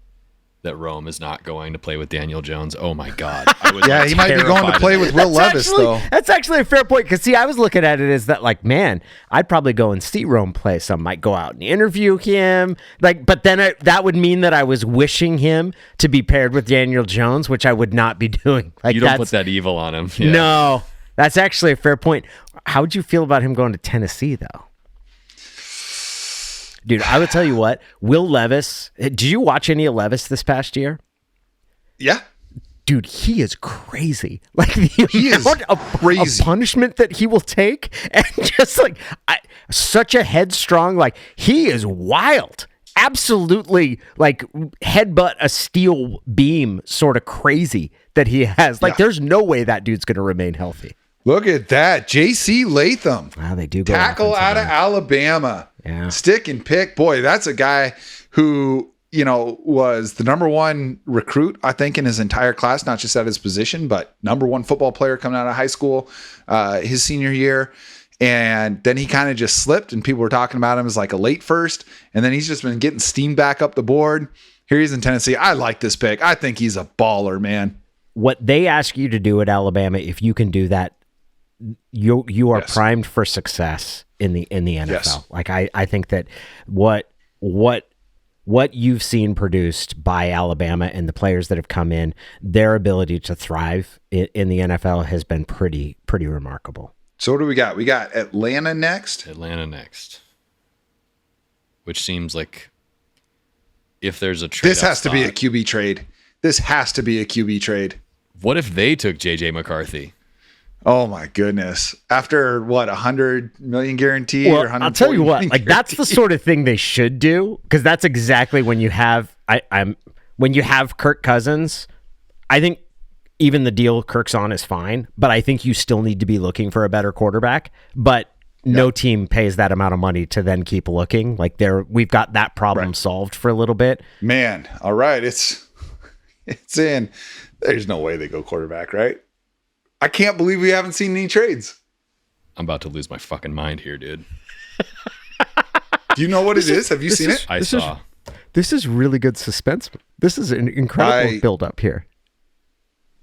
that Rome is not going to play with Daniel Jones. Oh my God. Yeah, he might be going to play with Will Levis, though. That's actually a fair point. Because, I was looking at it as that, like, man, I'd probably go and see Rome play. So I might go out and interview him. But then that would mean that I was wishing him to be paired with Daniel Jones, which I would not be doing. You don't put that evil on him. Yeah. No, that's actually a fair point. How would you feel about him going to Tennessee, though? Dude, I would tell you what, Will Levis, did you watch any of Levis this past year? Yeah. Dude, he is crazy. Like he is crazy. Of punishment that he will take, and just such a headstrong, he is wild. Absolutely, headbutt a steel beam sort of crazy that he has. There's no way that dude's going to remain healthy. Look at that. J.C. Latham. Wow, they do go tackle out of Alabama. Yeah. Stick and pick. Boy, that's a guy who, was the number one recruit, I think, in his entire class, not just at his position, but number one football player coming out of high school his senior year. And then he kind of just slipped, and people were talking about him as like a late first. And then he's just been getting steamed back up the board. Here he is in Tennessee. I like this pick. I think he's a baller, man. What they ask you to do at Alabama, if you can do that, you are primed for success in the NFL. Yes. I think that what you've seen produced by Alabama and the players that have come in, their ability to thrive in the NFL has been pretty remarkable. So what do we got? We got Atlanta next. Which seems like if there's a trade, this has to be a QB trade. What if they took JJ McCarthy? Oh my goodness! After what, $100 million guarantee? Well, I'll tell you what, that's the sort of thing they should do, because that's exactly when you have when you have Kirk Cousins. I think even the deal Kirk's on is fine, but I think you still need to be looking for a better quarterback. But no team pays that amount of money to then keep looking. We've got that problem solved for a little bit. Man, all right, it's in. There's no way they go quarterback, right? I can't believe we haven't seen any trades. I'm about to lose my fucking mind here, dude. Do you know what it is? Have you seen it? I saw. This is really good suspense. This is an incredible build up here.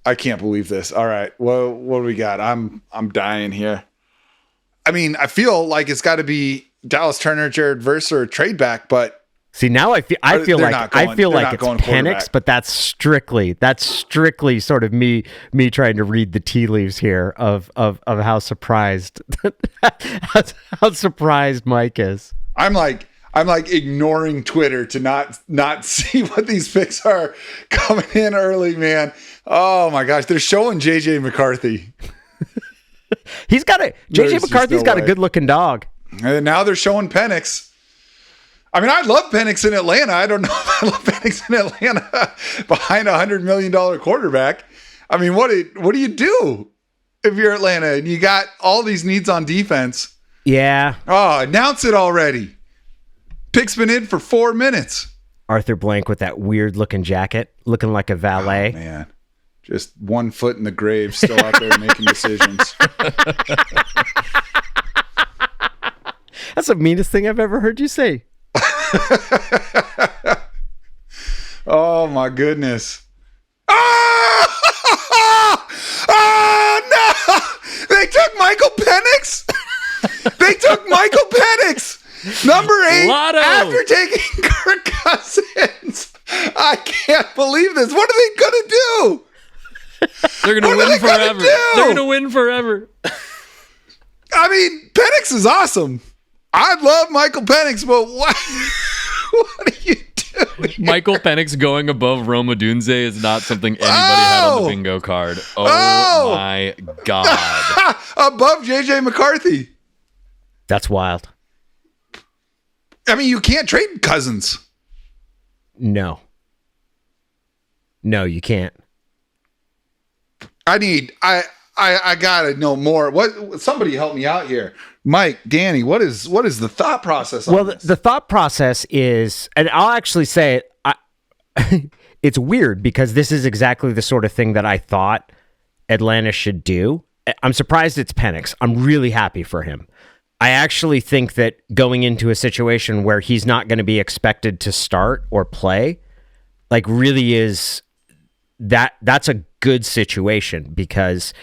I can't believe this. All right. Well, what do we got? I'm dying here. I mean, I feel like it's got to be Dallas Turner, Jared Verse, or a trade back, but See, now I feel like it's going Penix, but that's strictly sort of me trying to read the tea leaves here of how surprised how surprised Mike is. I'm like ignoring Twitter to not see what these picks are coming in early, man. Oh my gosh, they're showing JJ McCarthy. JJ McCarthy's got a good looking dog. And now they're showing Penix. I mean, I love Penix in Atlanta. I don't know if I love Penix in Atlanta behind a $100 million quarterback. I mean, what do you do if you're Atlanta and you got all these needs on defense? Yeah. Oh, announce it already. Pick's been in for 4 minutes. Arthur Blank with that weird looking jacket, looking like a valet. Oh, man. Just 1 foot in the grave, still out there making decisions. That's the meanest thing I've ever heard you say. Oh my goodness. Oh no! They took Michael Penix. They took Michael Penix, number 8, Lotto. after taking Kirk Cousins. I can't believe this. What are they gonna do? They're gonna win forever. They're gonna win forever. I mean, Penix is awesome. I love Michael Penix, but what are you doing? Michael Penix going above Rome Odunze is not something anybody had on the bingo card. Oh my God. Above JJ McCarthy. That's wild. I mean, you can't trade Cousins. No, you can't. I gotta know more. What? Somebody help me out here. Mike, Danny, what is the thought process on this? The thought process is, and I'll actually say it, it's weird because this is exactly the sort of thing that I thought Atlanta should do. I'm surprised it's Penix. I'm really happy for him. I actually think that going into a situation where he's not going to be expected to start or play, like really is that's a good situation because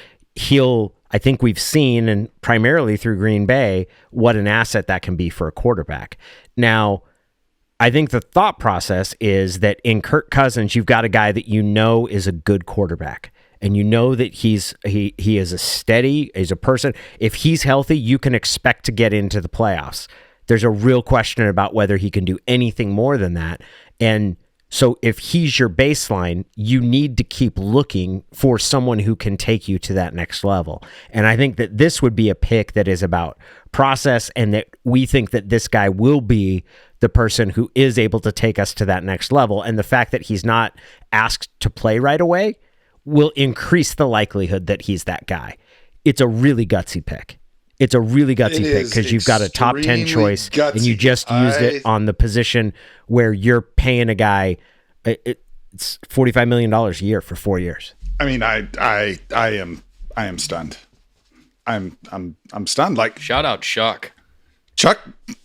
I think we've seen, and primarily through Green Bay, what an asset that can be for a quarterback. Now, I think the thought process is that in Kirk Cousins, you've got a guy that you know is a good quarterback, and you know that he is he's a person. If he's healthy, you can expect to get into the playoffs. There's a real question about whether he can do anything more than that, and so if he's your baseline, you need to keep looking for someone who can take you to that next level. And I think that this would be a pick that is about process, and that we think that this guy will be the person who is able to take us to that next level. And the fact that he's not asked to play right away will increase the likelihood that he's that guy. It's a really gutsy pick. It's a really gutsy pick because you've got a top 10 choice and you just used it on the position where you're paying a guy. It's $45 million a year for 4 years. I mean, I am stunned. I'm stunned. Like, Shout out Chuck.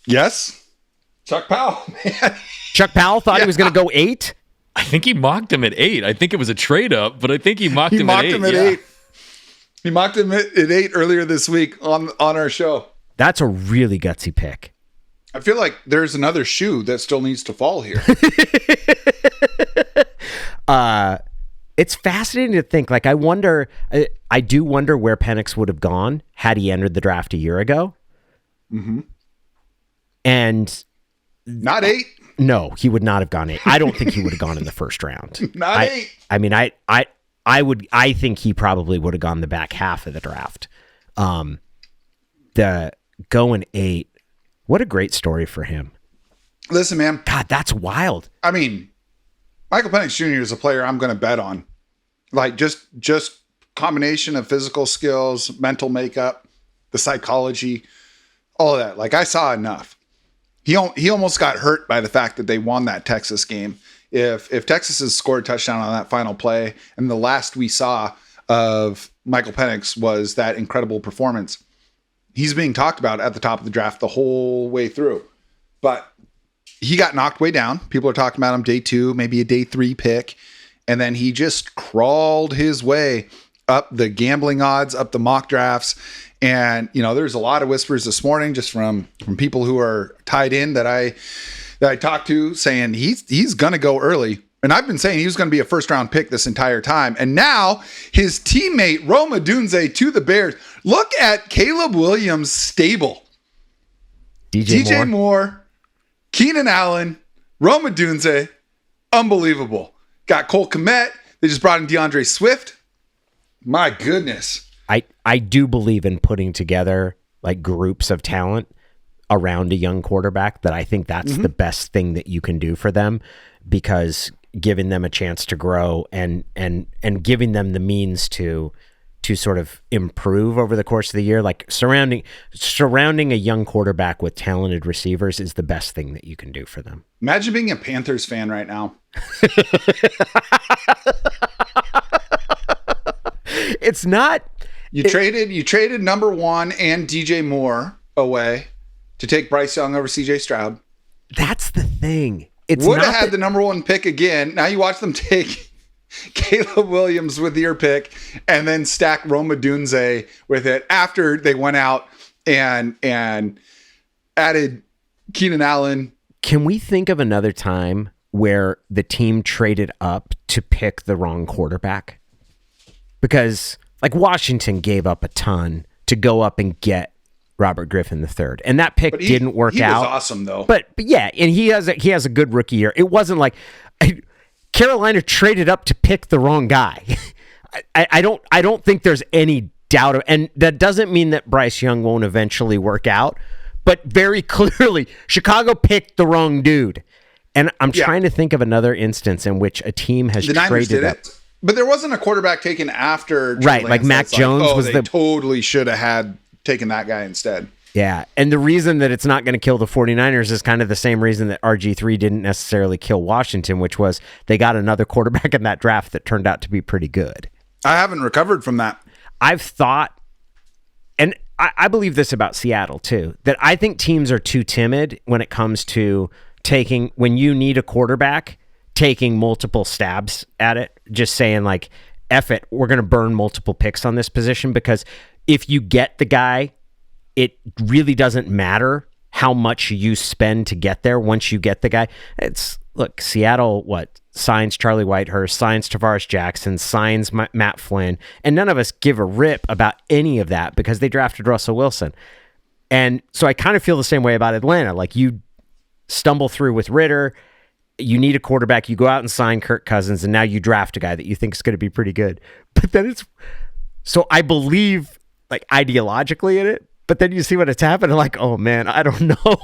Yes. Chuck Powell, man. Chuck Powell thought he was going to go 8. I think he mocked him at 8. I think it was a trade up, but I think he mocked him at 8. He mocked him at 8 earlier this week on our show. That's a really gutsy pick. I feel like there's another shoe that still needs to fall here. It's fascinating to think. Like, I do wonder where Penix would have gone had he entered the draft a year ago. Mm-hmm. And not 8. No, he would not have gone 8. I don't think he would have gone in the first round. Not 8. I mean, I think he probably would have gone the back half of the draft. The going 8. What a great story for him. Listen, man. God, that's wild. I mean, Michael Penix Jr. is a player I'm going to bet on. Like, just combination of physical skills, mental makeup, the psychology, all of that. Like, I saw enough. He almost got hurt by the fact that they won that Texas game. If Texas has scored a touchdown on that final play, and the last we saw of Michael Penix was that incredible performance, he's being talked about at the top of the draft the whole way through. But he got knocked way down. People are talking about him day 2, maybe a day 3 pick. And then he just crawled his way up the gambling odds, up the mock drafts. And, there's a lot of whispers this morning just from people who are tied in that I talked to saying he's going to go early. And I've been saying he was going to be a first round pick this entire time. And now his teammate Rome Odunze to the Bears. Look at Caleb Williams' stable. DJ Moore, Keenan Allen, Rome Odunze. Unbelievable. Got Cole Kmet. They just brought in DeAndre Swift. My goodness. I do believe in putting together like groups of talent around a young quarterback. That I think that's the best thing that you can do for them, because giving them a chance to grow and giving them the means to sort of improve over the course of the year, like surrounding a young quarterback with talented receivers is the best thing that you can do for them. Imagine being a Panthers fan right now. It's not. You traded number 1 and DJ Moore away to take Bryce Young over CJ Stroud. That's the thing. It's would have had the number 1 pick again. Now you watch them take Caleb Williams with your pick and then stack Rome Odunze with it after they went out and added Keenan Allen. Can we think of another time where the team traded up to pick the wrong quarterback? Because like Washington gave up a ton to go up and get Robert Griffin III, and that pick didn't work out. He was awesome though. But yeah, and he has a good rookie year. It wasn't like Carolina traded up to pick the wrong guy. I don't think there's any doubt of, and that doesn't mean that Bryce Young won't eventually work out, but very clearly Chicago picked the wrong dude. And I'm trying to think of another instance in which a team has traded up. But there wasn't a quarterback taken after Trey right, Lance like Mac Jones was they totally should have had taken that guy instead. Yeah, and the reason that it's not going to kill the 49ers is kind of the same reason that RG3 didn't necessarily kill Washington, which was they got another quarterback in that draft that turned out to be pretty good. I haven't recovered from that. I've thought, and I believe this about Seattle too, that I think teams are too timid when it comes to taking, when you need a quarterback, taking multiple stabs at it, just saying like, F it, we're going to burn multiple picks on this position, because if you get the guy, it really doesn't matter how much you spend to get there. Once you get the guy, look, Seattle, signs Charlie Whitehurst, signs Tavares Jackson, signs Matt Flynn, and none of us give a rip about any of that because they drafted Russell Wilson. And so I kind of feel the same way about Atlanta. Like, you stumble through with Ritter, you need a quarterback, you go out and sign Kirk Cousins, and now you draft a guy that you think is going to be pretty good. But then so I believe like ideologically in it, but then you see what it's happening, like, oh man, I don't know.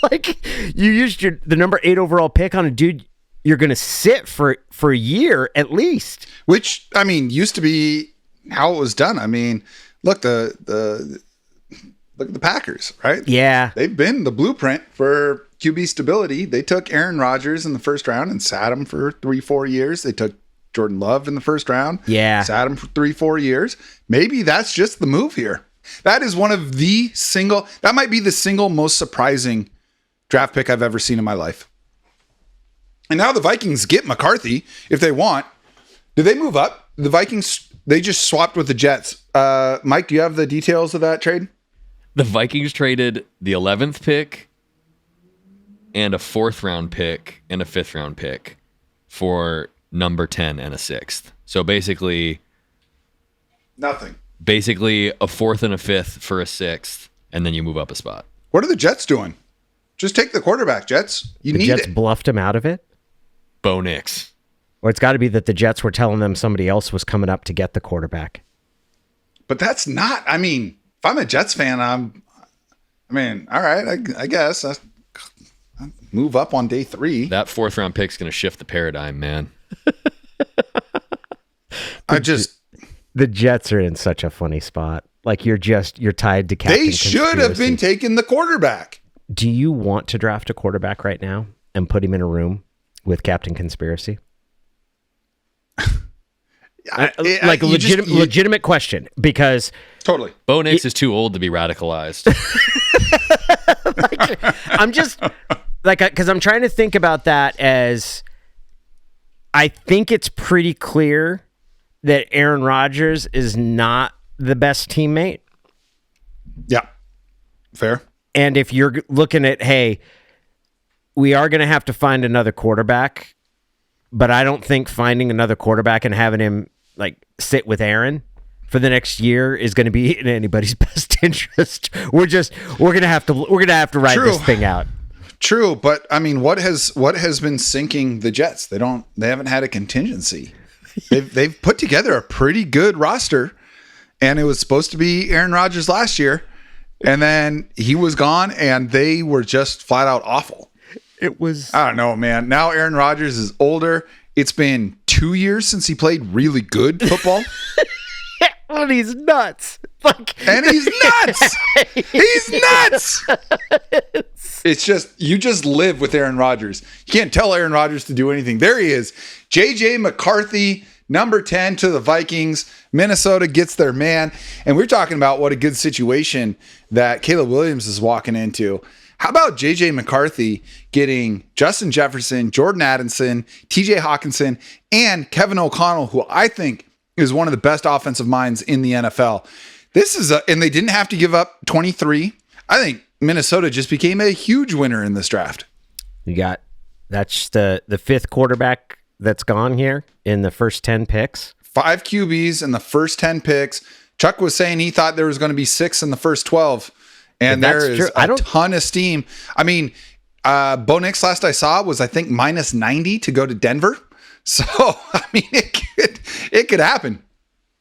Like, you used the number 8 overall pick on a dude you're going to sit for a year at least. Which, I mean, used to be how it was done. I mean, look, look at the Packers, right? Yeah. They've been the blueprint for QB stability. They took Aaron Rodgers in the first round and sat him for 3-4 years. They took Jordan Love in the first round. Yeah. Sat him for 3-4 years. Maybe that's just the move here. That is one of that might be the single most surprising draft pick I've ever seen in my life. And now the Vikings get McCarthy if they want. Do they move up? The Vikings, they just swapped with the Jets. Mike, do you have the details of that trade? The Vikings traded the 11th pick and a 4th round pick and a 5th round pick for number 10 and a 6th. So basically nothing. Basically a 4th and a 5th for a 6th, and then you move up a spot. What are the Jets doing? Just take the quarterback, Jets. The Jets bluffed him out of it? Bo Nix. Or it's got to be that the Jets were telling them somebody else was coming up to get the quarterback. But that's not, I mean, if I'm a Jets fan, all right, I guess I move up on day 3. That 4th round pick's going to shift the paradigm, man. The Jets are in such a funny spot. Like, you're tied to Captain They should have been taking the quarterback. Do you want to draft a quarterback right now and put him in a room with Captain Conspiracy? Legitimate question, because totally Bo Nix is too old to be radicalized. I'm just like, because I'm trying to think about that as, I think it's pretty clear that Aaron Rodgers is not the best teammate. Yeah. Fair. And if you're looking at, hey, we are going to have to find another quarterback, but I don't think finding another quarterback and having him like sit with Aaron for the next year is going to be in anybody's best interest. We're going to have to ride True. this thing out. True, but I mean, what has been sinking the Jets? They haven't had a contingency. They've put together a pretty good roster, and it was supposed to be Aaron Rodgers last year, and then he was gone, and they were just flat out awful. It was. I don't know, man. Now Aaron Rodgers is older. It's been 2 years since he played really good football. And he's nuts. And he's nuts. He's nuts. It's just, you just live with Aaron Rodgers. You can't tell Aaron Rodgers to do anything. There he is. JJ McCarthy, number 10 to the Vikings. Minnesota gets their man. And we're talking about what a good situation that Caleb Williams is walking into. How about JJ McCarthy getting Justin Jefferson, Jordan Addison, TJ Hawkinson, and Kevin O'Connell, who I think is one of the best offensive minds in the NFL. This is and they didn't have to give up 23. I think Minnesota just became a huge winner in this draft. That's the fifth quarterback that's gone here in the first 10 picks. 5 QBs in the first 10 picks. Chuck was saying he thought there was going to be 6 in the first 12. And there is a ton of steam. I mean, Bo Nix, last I saw, was I think minus 90 to go to Denver. So, I mean, it could happen.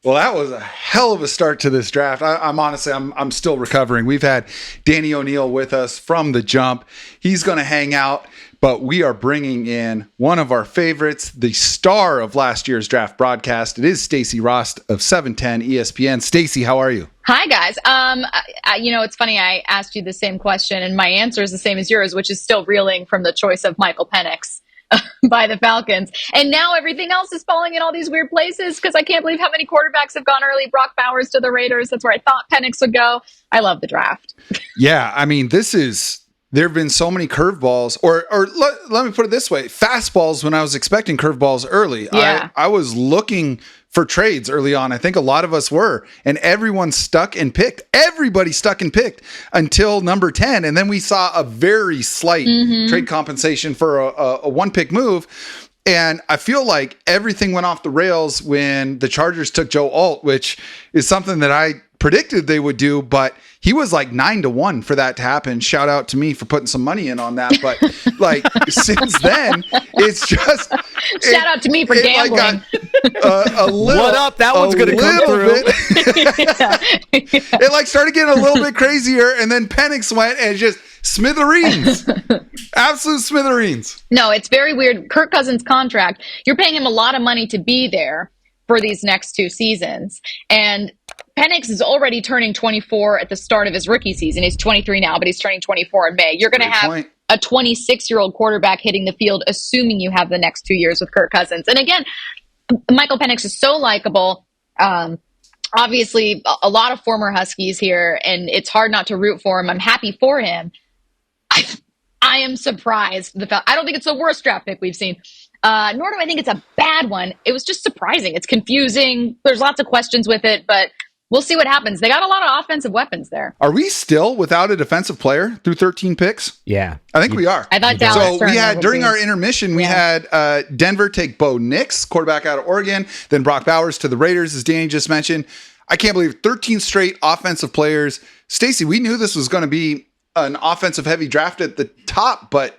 Well, that was a hell of a start to this draft. I'm honestly, I'm still recovering. We've had Danny O'Neill with us from the jump. He's going to hang out, but we are bringing in one of our favorites, the star of last year's draft broadcast. It is Stacy Rost of 710 ESPN. Stacy, how are you? Hi, guys. It's funny. I asked you the same question, and my answer is the same as yours, which is still reeling from the choice of Michael Penix by the Falcons. And now everything else is falling in all these weird places because I can't believe how many quarterbacks have gone early. Brock Bowers to the Raiders. That's where I thought Penix would go. I love the draft. Yeah, I mean, there have been so many curveballs, or let me put it this way, fastballs when I was expecting curveballs early. Yeah. I was looking for trades early on. I think a lot of us were, and everyone stuck and picked. Everybody stuck and picked until number 10. And then we saw a very slight trade compensation for a one-pick move. And I feel like everything went off the rails when the Chargers took Joe Alt, which is something that I predicted they would do, but he was like 9-1 for that to happen. Shout out to me for putting some money in on that. But like since then, it's just shout out to me for gambling. A little, what up? That one's going to come through. It like started getting a little bit crazier, and then Penix went and just smithereens, absolute smithereens. No, it's very weird. Kirk Cousins' contract, you're paying him a lot of money to be there for these next 2 seasons. And Penix is already turning 24 at the start of his rookie season. He's 23 now, but he's turning 24 in May. You're going to have a 26-year-old quarterback hitting the field, assuming you have the next 2 years with Kirk Cousins. And again, Michael Penix is so likable. Obviously, a lot of former Huskies here, and it's hard not to root for him. I'm happy for him. I am surprised. I don't think it's the worst draft pick we've seen. Nor do I think it's a bad one. It was just surprising. It's confusing. There's lots of questions with it, but we'll see what happens. They got a lot of offensive weapons there. Are we still without a defensive player through 13 picks? Yeah. I think we are. I thought Dallas. So we had, during our intermission, we had Denver take Bo Nix, quarterback out of Oregon, then Brock Bowers to the Raiders, as Danny just mentioned. I can't believe 13 straight offensive players. Stacy, we knew this was going to be an offensive heavy draft at the top, but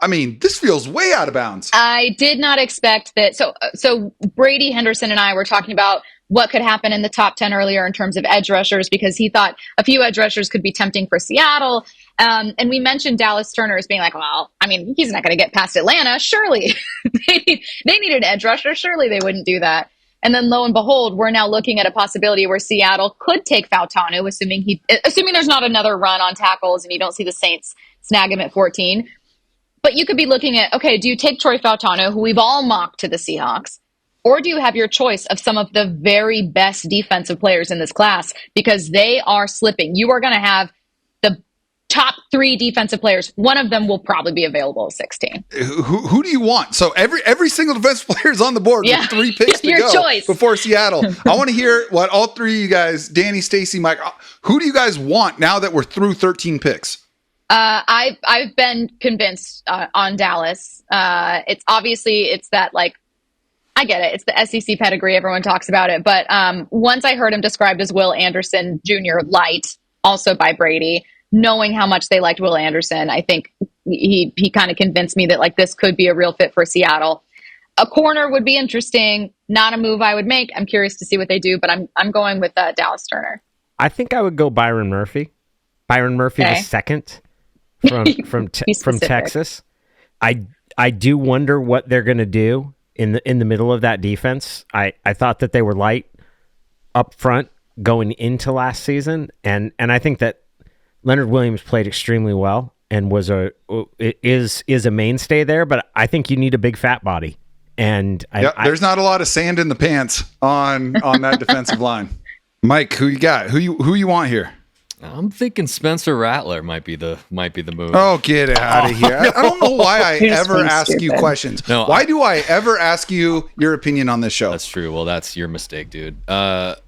I mean, this feels way out of bounds. I did not expect that. So Brady Henderson and I were talking about what could happen in the top 10 earlier in terms of edge rushers, because he thought a few edge rushers could be tempting for Seattle. And we mentioned Dallas Turner as being like, well, I mean, he's not going to get past Atlanta. Surely they need an edge rusher. Surely they wouldn't do that. And then lo and behold, we're now looking at a possibility where Seattle could take Fautanu, assuming there's not another run on tackles and you don't see the Saints snag him at 14. But you could be looking at, okay, do you take Troy Fautanu, who we've all mocked to the Seahawks, or do you have your choice of some of the very best defensive players in this class? Because they are slipping. You are going to have top 3 defensive players. One of them will probably be available at 16. Who do you want? So every single defensive player is on the board with 3 picks to Your go choice. before Seattle. I want to hear what all 3 of you guys, Danny, Stacy, Mike, who do you guys want now that we're through 13 picks? I've been convinced on Dallas. It's that, like, I get it. It's the SEC pedigree. Everyone talks about it. But once I heard him described as Will Anderson Jr. light, also by Brady, knowing how much they liked Will Anderson, I think he kind of convinced me that, like, this could be a real fit for Seattle. A corner would be interesting. Not a move I would make. I'm curious to see what they do, but I'm going with Dallas Turner. I think I would go Byron Murphy. Byron Murphy the second from Texas. I do wonder what they're going to do in the middle of that defense. I thought that they were light up front going into last season, and I think that Leonard Williams played extremely well and is a mainstay there, but I think you need a big fat body. And there's not a lot of sand in the pants on that defensive line. Mike, who you got? Who you want here? I'm thinking Spencer Rattler might be the move. Oh, get out of here. I don't know why I ever ask you questions. No, why do I ever ask you your opinion on this show? That's true. Well, that's your mistake, dude. That's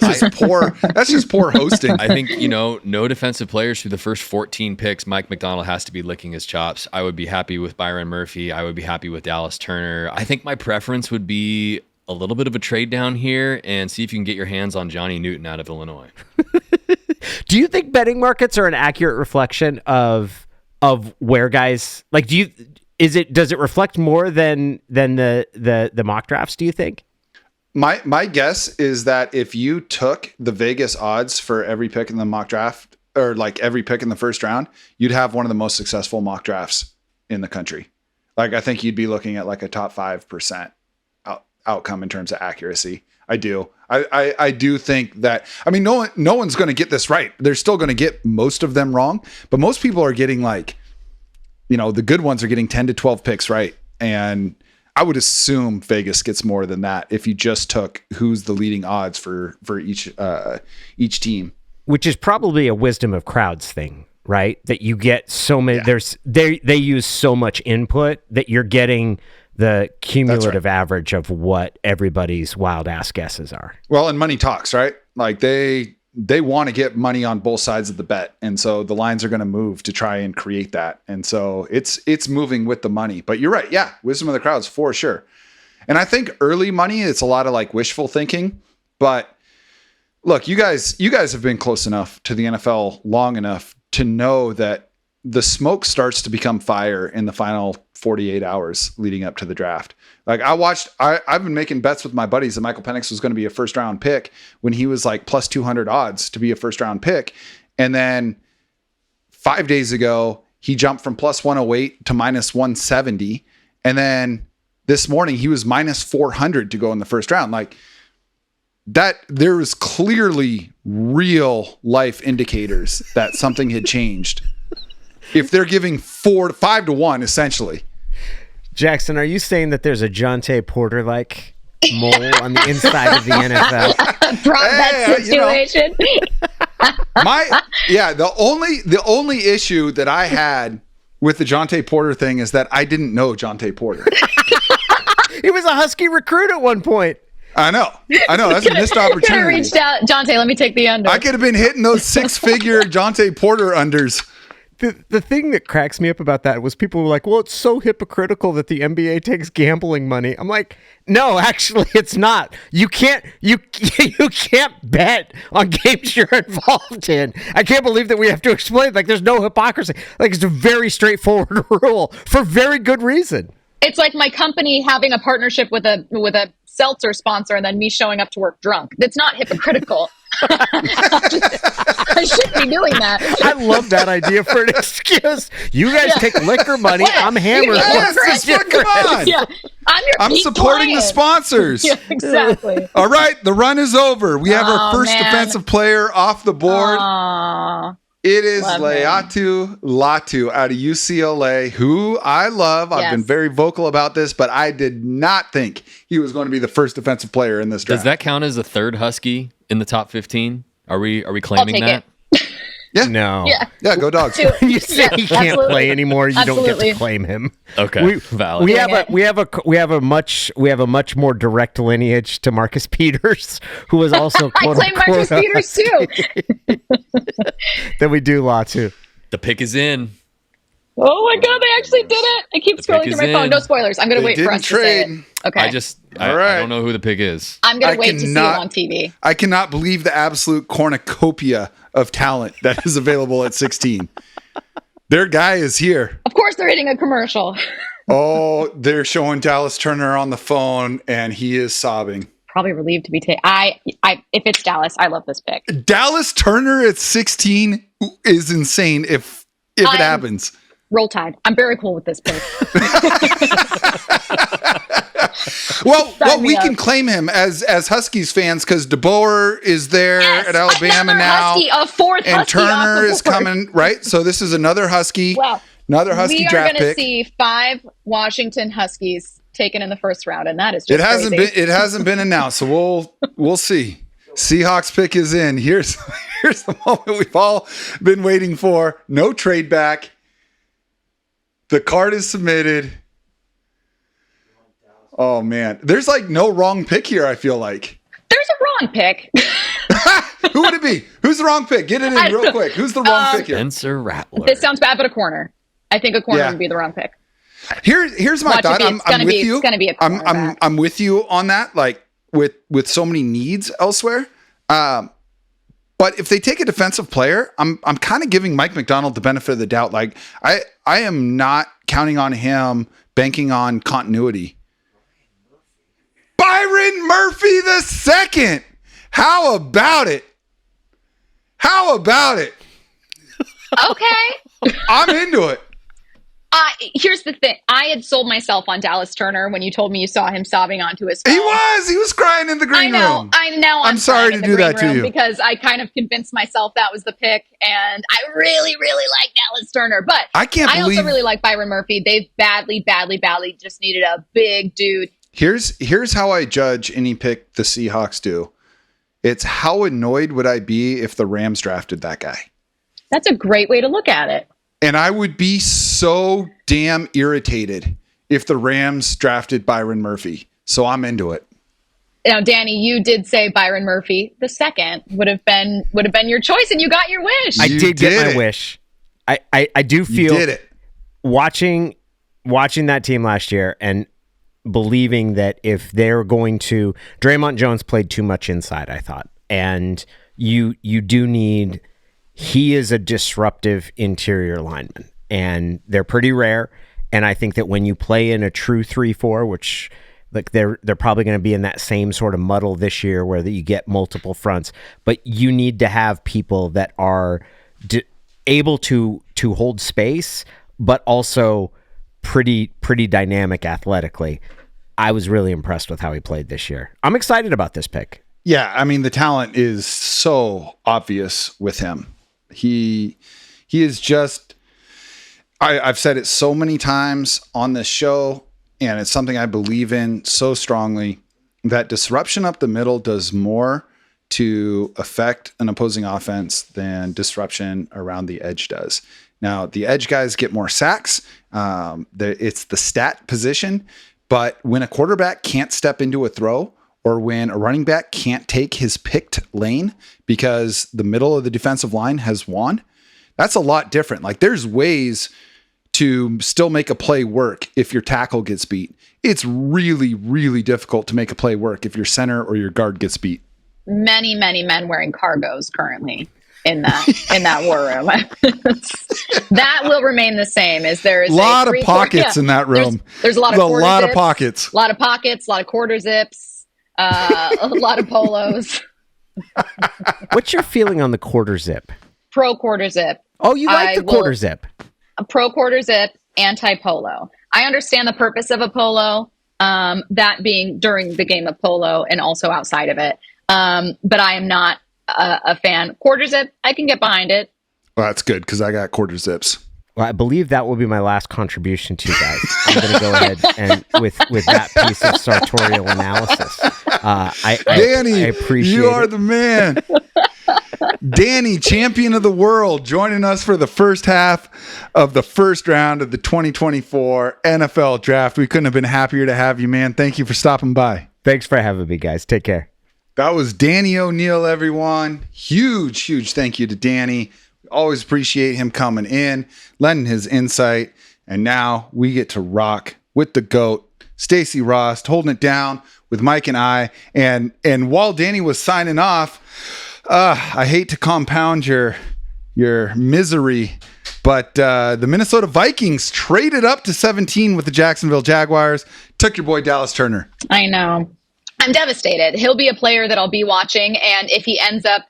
just poor hosting. I think, no defensive players through the first 14 picks. Mike McDonald has to be licking his chops. I would be happy with Byron Murphy. I would be happy with Dallas Turner. I think my preference would be a little bit of a trade down here and see if you can get your hands on Johnny Newton out of Illinois. Do you think betting markets are an accurate reflection of where guys like? Does it reflect more than the mock drafts? Do you think? My guess is that if you took the Vegas odds for every pick in the mock draft, or like every pick in the first round, you'd have one of the most successful mock drafts in the country. Like, I think you'd be looking at like a top 5% outcome in terms of accuracy. I do. I do think that, I mean, no one's going to get this right. They're still going to get most of them wrong, but most people are getting like, the good ones are getting 10 to 12 picks right. And I would assume Vegas gets more than that if you just took who's the leading odds for each team. Which is probably a wisdom of crowds thing, right? That you get so many, they use so much input that you're getting the cumulative average of what everybody's wild ass guesses are. Well, and money talks, right? Like they want to get money on both sides of the bet. And so the lines are going to move to try and create that. And so it's moving with the money, but you're right. Yeah. Wisdom of the crowds for sure. And I think early money, it's a lot of like wishful thinking, but look, you guys have been close enough to the NFL long enough to know that the smoke starts to become fire in the final 48 hours leading up to the draft. Like I've been making bets with my buddies that Michael Penix was going to be a first round pick when he was like plus 200 odds to be a first round pick. And then 5 days ago, he jumped from plus 108 to minus 170. And then this morning he was minus 400 to go in the first round. Like that, there was clearly real life indicators that something had changed. If they're giving 5 to 1, essentially. Jackson, are you saying that there's a Jonte Porter like mole on the inside of the NFL? That situation. The only issue that I had with the Jonte Porter thing is that I didn't know Jonte Porter. He was a Husky recruit at one point. I know. That's a missed opportunity. Could have reached out, Jonte. Let me take the under. I could have been hitting those 6-figure Jonte Porter unders. The thing that cracks me up about that was people were like, well, it's so hypocritical that the NBA takes gambling money. I'm like, no, actually it's not. You can't bet on games you're involved in. I can't believe that we have to explain. Like, there's no hypocrisy. Like, it's a very straightforward rule for very good reason. It's like my company having a partnership with a seltzer sponsor and then me showing up to work drunk. That's not hypocritical. I shouldn't be doing that. I love that idea for an excuse. You guys take liquor money. Yeah. I'm hammered. Come on. Yeah. I'm supporting the sponsors. Yeah, exactly. All right. The run is over. We have our first defensive player off the board. It is Laiatu Latu out of UCLA, who I love. I've been very vocal about this, but I did not think he was going to be the first defensive player in this draft. Does that count as a third Husky in the top 15? Are we claiming that? Yeah. No. Yeah, go Dogs. When you say he can't absolutely. play anymore, you don't get Absolutely. to claim him. Okay, valid. We have a much more direct lineage to Marcus Peters, who was also I quote claim Marcus unquote Peters too. than we do Latu. The pick is in. Oh my god, they actually did it! I keep scrolling pick through is my phone. in. No spoilers. I'm gonna They wait for didn't us to say trade. it. Okay. I right. don't know who the pick is. I'm gonna I wait to see it cannot- on TV. I cannot believe the absolute cornucopia of talent that is available at 16. Their guy is here. Of course, they're hitting a commercial. Oh, they're showing Dallas Turner on the phone, and he is sobbing. Probably relieved to be taken. If it's Dallas, I love this pick. Dallas Turner at 16 is insane if it happens. Roll Tide. I'm very cool with this pick. Well, Sign me we up. can claim him as Huskies fans because DeBoer is there at Alabama Another now, Husky, a fourth and Husky off Turner the is board. coming, right? So this is another Husky, Wow. another Husky We are draft going to pick. see 5 Washington Huskies taken in the first round, and that is just crazy. It hasn't been announced, so we'll see. Seahawks pick is in. Here's the moment we've all been waiting for. No trade back. The card is submitted. Oh man, there's like no wrong pick here. I feel like. There's a wrong pick. Who would it be? Who's the wrong pick? Get it in real quick. Who's the wrong pick here? Spencer Rattler. This sounds bad, but a corner. I think a corner Yeah. would be the wrong pick. Here's my Watch it thought. be. It's I'm gonna with be- you. it's gonna be a cornerback. I'm with you on that. Like with so many needs elsewhere. But if they take a defensive player, I'm kind of giving Mike McDonald the benefit of the doubt. Like I am not counting on him banking on continuity. Byron Murphy II. How about it? How about it? Okay. I'm into it. Here's the thing. I had sold myself on Dallas Turner when you told me you saw him sobbing onto his phone. He was crying in the green room. I know. I'm sorry crying to in the do that green to room you. because I kind of convinced myself that was the pick, and I really, really like Dallas Turner. But I can't I believe also really like Byron Murphy. They've badly just needed a big dude. Here's how I judge any pick the Seahawks do. It's how annoyed would I be if the Rams drafted that guy? That's a great way to look at it. And I would be so damn irritated if the Rams drafted Byron Murphy. So I'm into it. Now, Danny, you did say Byron Murphy II would have been your choice, and you got your wish. I You did get did my it. wish. I do You feel did it. watching that team last year and believing that if they're going to Draymond Jones played too much inside, I thought. And you do need he is a disruptive interior lineman, and they're pretty rare. And I think that when you play in a true 3-4, which like they're probably going to be in that same sort of muddle this year where you get multiple fronts, but you need to have people that are able to hold space, but also pretty dynamic athletically. I was really impressed with how he played this year. I'm excited about this pick. Yeah, I mean the talent is so obvious with him. He is just I've said it so many times on this show, and it's something I believe in so strongly, that disruption up the middle does more to affect an opposing offense than disruption around the edge does. Now, the edge guys get more sacks. It's the stat position, but when a quarterback can't step into a throw, or when a running back can't take his picked lane because the middle of the defensive line has won, that's a lot different. Like there's ways to still make a play work if your tackle gets beat. It's really, really difficult to make a play work if your center or your guard gets beat. Many men wearing cargos currently in that war room. That will remain the same. As there is A lot of 3/4 pockets in that room. There's a lot of quarter lot of zips, pockets. a lot of pockets, a lot of quarter zips, a lot of polos. What's your feeling on the quarter zip? Pro quarter zip. Oh, you like I the quarter zip. A pro quarter zip, anti polo. I understand the purpose of a polo, that being during the game of polo and also outside of it. But I am not a fan. Quarter zip, I can get behind it. Well, that's good because I got quarter zips. Well, I believe that will be my last contribution to you guys. I'm going to go ahead and with that piece of sartorial analysis. I Danny, appreciate you are it. the man. Danny, champion of the world, joining us for the first half of the first round of the 2024 NFL draft. We couldn't have been happier to have you, man. Thank you for stopping by. Thanks for having me, guys. Take care. That was Danny O'Neill, everyone. Huge thank you to Danny. We always appreciate him coming in, lending his insight. And now we get to rock with the GOAT, Stacy Rost, holding it down with Mike and I. And while Danny was signing off, I hate to compound your misery, but the Minnesota Vikings traded up to 17 with the Jacksonville Jaguars, took your boy Dallas Turner. I know. I'm devastated. He'll be a player that I'll be watching, and if he ends up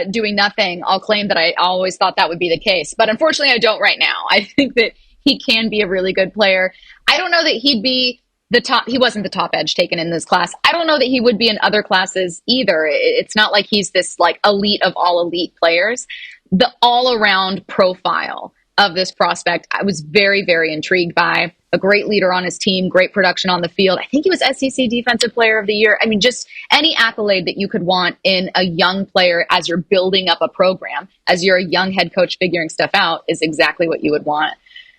doing nothing, I'll claim that I always thought that would be the case. But unfortunately, I don't right now. I think that he can be a really good player. I don't know that he'd be the top. He wasn't the top edge taken in this class. I don't know that he would be in other classes either. It's not like he's this like elite of all elite players. The all-around profile of this prospect, I was very, very intrigued by. A great leader on his team, great production on the field. I think he was SEC Defensive Player of the Year. I mean, just any accolade that you could want in a young player as you're building up a program, as you're a young head coach figuring stuff out, is exactly what you would want.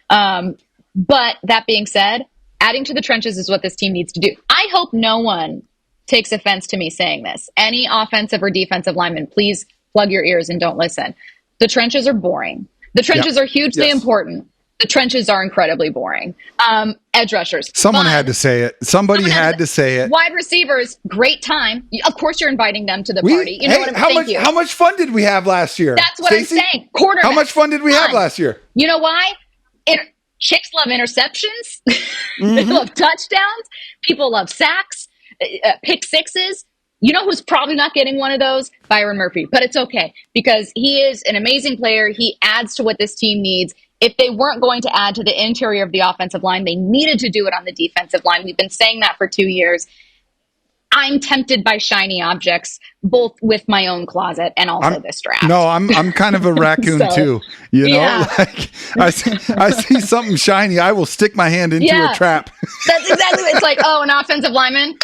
But that being said, adding to the trenches is what this team needs to do. I hope no one takes offense to me saying this. Any offensive or defensive lineman, please plug your ears and don't listen. The trenches are boring. The trenches are hugely important. The trenches are incredibly boring. Edge rushers. Someone had to say it. Somebody had to say it. Wide receivers, great time. Of course, you're inviting them to the party. You know what I'm saying? How much fun did we have last year? That's what Stacey? I'm saying. Quarterback. How much fun did we have last year? You know why? Chicks love interceptions. They love touchdowns. People love sacks, pick sixes. You know who's probably not getting one of those? Byron Murphy. But it's okay because he is an amazing player. He adds to what this team needs. If they weren't going to add to the interior of the offensive line, they needed to do it on the defensive line. We've been saying that for 2 years. I'm tempted by shiny objects, both with my own closet and also this draft. No, I'm kind of a raccoon too. You know, like I see something shiny, I will stick my hand into a trap. That's exactly what it's like. Oh, an offensive lineman.